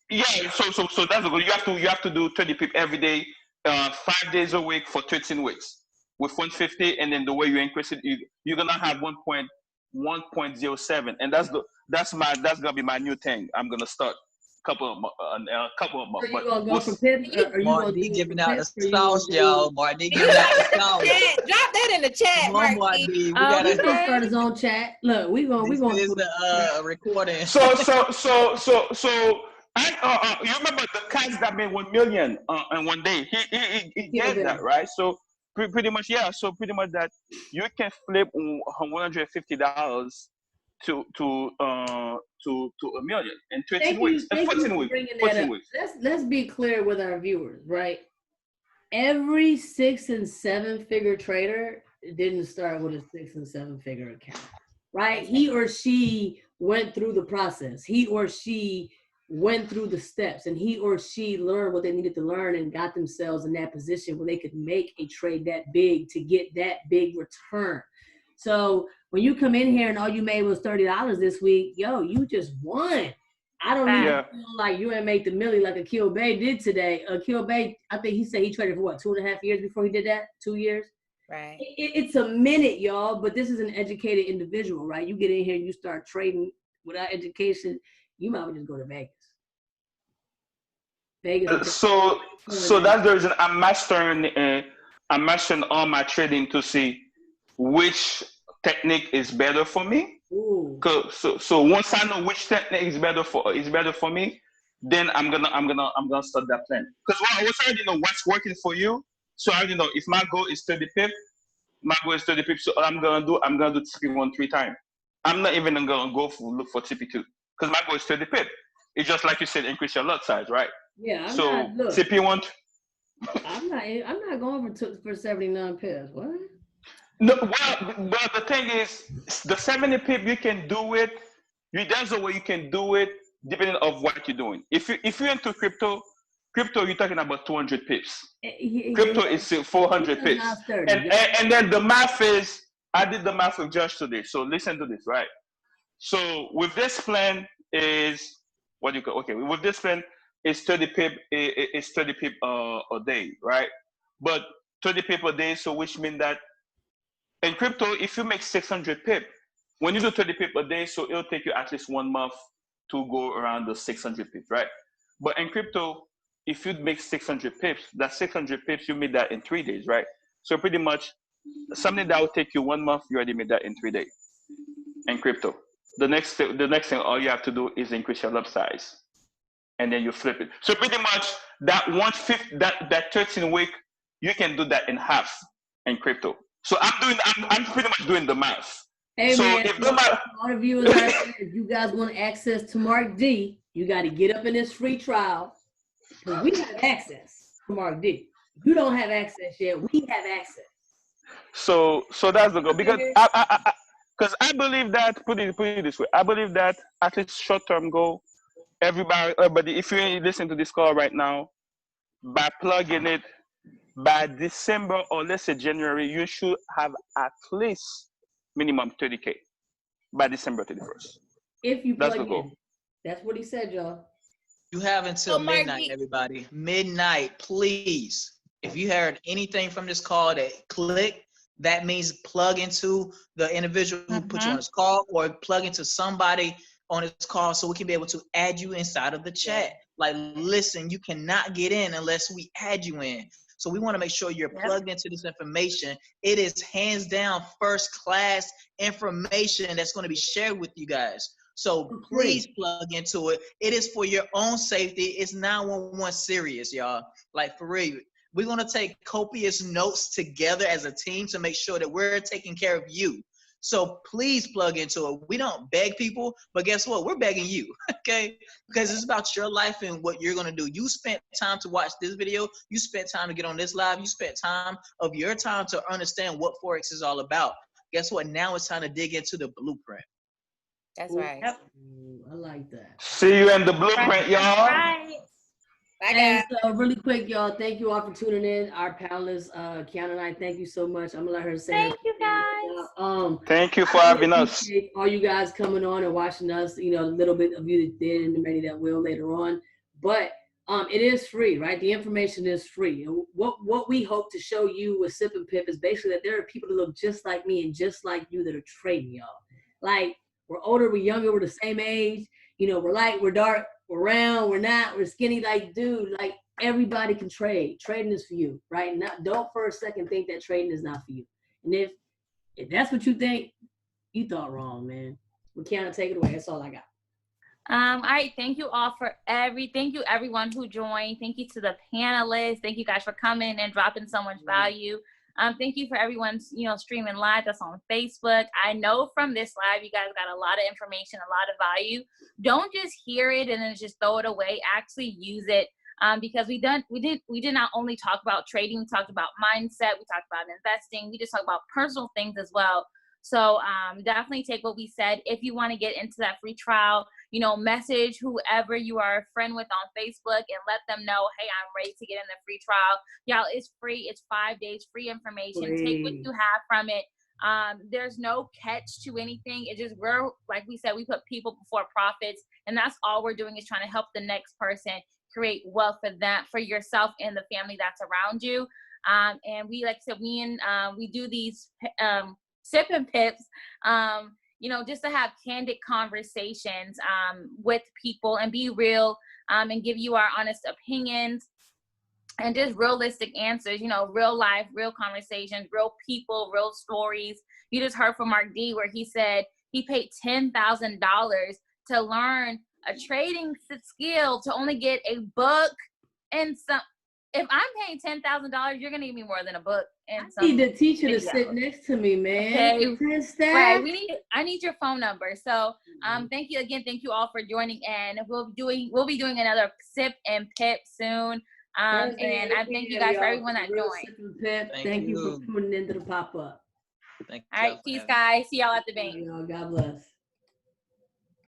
Yeah, so that's the goal. You have to do 30 pip every day, 5 days a week for 13 weeks with 150, and then the way you increase it, you're gonna have 1.07, and that's gonna be my new thing. I'm gonna start couple of So months, you but gonna go for pips, or are you Mark gonna D do it for giving out the pips, or you sauce, gonna do? y'all. Mark D You giving out drop the that in the sauce. chat. Drop that in the chat, Come on, Mark Mark D. D. We He's gotta. gonna Okay. start his own chat. Look, we This gonna is put the recording. so you remember the catch that made 1 million in one day? He Kill gave that, Bill. right? So pretty much, yeah. So pretty much that you can flip $150 to a million in 13 weeks, Thank you 14 for weeks, bringing that 14 up. weeks. Let's be clear with our viewers, right? Every 6 and 7 figure trader didn't start with a 6 and 7 figure account, right? He or she went through the process. He or she went through the steps, and he or she learned what they needed to learn and got themselves in that position where they could make a trade that big to get that big return. So when you come in here and all you made was $30 this week, yo, you just won. I don't need Fact. to feel like you ain't make the millie like Akil Bay did today. Akil Bay, I think he said he traded for what, 2.5 years before he did that? 2 years? Right. It's a minute, y'all, but this is an educated individual, right? You get in here and you start trading without education, you might as well just go to Vegas. Vegas will take So that's the reason I'm mastering all my trading to see which technique is better for me. Ooh. So once I know which technique is better for me, then I'm gonna start that plan. Because I already know what's working for you. So I already know if my goal is 30 pip, my goal is 30 pip. So all I'm gonna do TP1 3 times. I'm not even gonna look for TP2 because my goal is 30 pip. It's just like you said, increase your lot size, right? Yeah, I'm So not, look, TP1. I'm not going for 79 pips. What? No, well, the thing is, the 70 pip you can do it. There's a way you can do it depending on what you're doing. If you're into crypto you're talking about 200 pips. Crypto is 400 pips, and then the math is. I did the math with Josh today. So listen to this, right? So with this plan is what you call okay. With this plan is 30 pip. It's 30 pip a day, right? But 30 pip a day, so which means that in crypto, if you make 600 pip, when you do 30 pip a day, so it'll take you at least 1 month to go around the 600 pips, right? But in crypto, if you make 600 pips, that 600 pips, you made that in 3 days, right? So pretty much something that will take you 1 month, you already made that in 3 days in crypto. The next thing, all you have to do is increase your lot size, and then you flip it. So pretty much that 1/5, that 13 week, you can do that in half in crypto. So I'm pretty much doing the math. Hey So man, if no matter, all the viewers out there, if you guys want access to Mark D, you got to get up in this free trial because we have access to Mark D. You don't have access yet. We have access. so that's the goal because I believe that put it this way. I believe that at least short term goal. Everybody, if you listen to this call right now, by plugging it by December or let's say January, you should have at least minimum 30K by December 31st. If you That's plug the goal. in, that's what he said, y'all. You have until So, Mark, midnight, everybody. Midnight, please. If you heard anything from this call that click, that means plug into the individual who put you on this call or plug into somebody on this call so we can be able to add you inside of the chat. Like, listen, you cannot get in unless we add you in. So we want to make sure you're plugged into this information. It is hands down first class information that's going to be shared with you guys. So please plug into it. It is for your own safety. It's 911 serious, y'all. Like, for real. We're going to take copious notes together as a team to make sure that we're taking care of you. So please plug into it. We don't beg people, but guess what? We're begging you, okay? Because it's about your life and what you're going to do. You spent time to watch this video. You spent time to get on this live. You spent time of your time to understand what Forex is all about. Guess what? Now it's time to dig into the blueprint. That's right. Yep. I like that. See you in the blueprint, y'all. Right. Bye, And guys. so really quick, y'all, thank you all for tuning in. Our panelists, Kiana and I, thank you so much. I'm gonna let her say Thank you, guys. Thank you for I having us. appreciate all you guys coming on and watching us, you know, a little bit of you that did and many that will later on. But it is free, right? The information is free. And what we hope to show you with Sip and Pip is basically that there are people that look just like me and just like you that are trading, y'all. Like, we're older, we're younger, we're the same age. You know, we're light, we're dark, we're round, we're not, we're skinny. Like, dude, like, everybody can trade. Trading is for you, right? Don't for a second think that trading is not for you. And if that's what you think, you thought wrong, man. We can't take it away. That's all I got. All right, thank you all thank you everyone who joined. Thank you to the panelists. Thank you guys for coming and dropping so much value. Thank you for everyone, streaming live that's on Facebook. I know from this live, you guys got a lot of information, a lot of value. Don't just hear it and then just throw it away. Actually use it. Because we did not only talk about trading, we talked about mindset, we talked about investing, we just talked about personal things as well. So definitely take what we said. If you want to get into that free trial, message whoever you are a friend with on Facebook and let them know, hey, I'm ready to get in the free trial. Y'all, it's free. It's 5 days, free information. Take what you have from it. There's no catch to anything. It's just, like we said, we put people before profits, and that's all we're doing is trying to help the next person create wealth for yourself and the family that's around you. And we, like I said, we do these Sip and Pips, just to have candid conversations with people and be real and give you our honest opinions and just realistic answers, real life, real conversations, real people, real stories. You just heard from Mark D where he said he paid $10,000 to learn a trading skill to only get a book and some. If I'm paying $10,000, you're gonna give me more than a book and some. I need the teacher to sit next to me, man. Okay. Right. I need your phone number. So thank you again. Thank you all for joining in. We'll be doing another Sip and Pip soon. And I thank you guys for everyone that joined. Sip and Pip. Thank you for tuning into the pop-up. Thank you. All right, peace, guys. See y'all at the bank. God bless.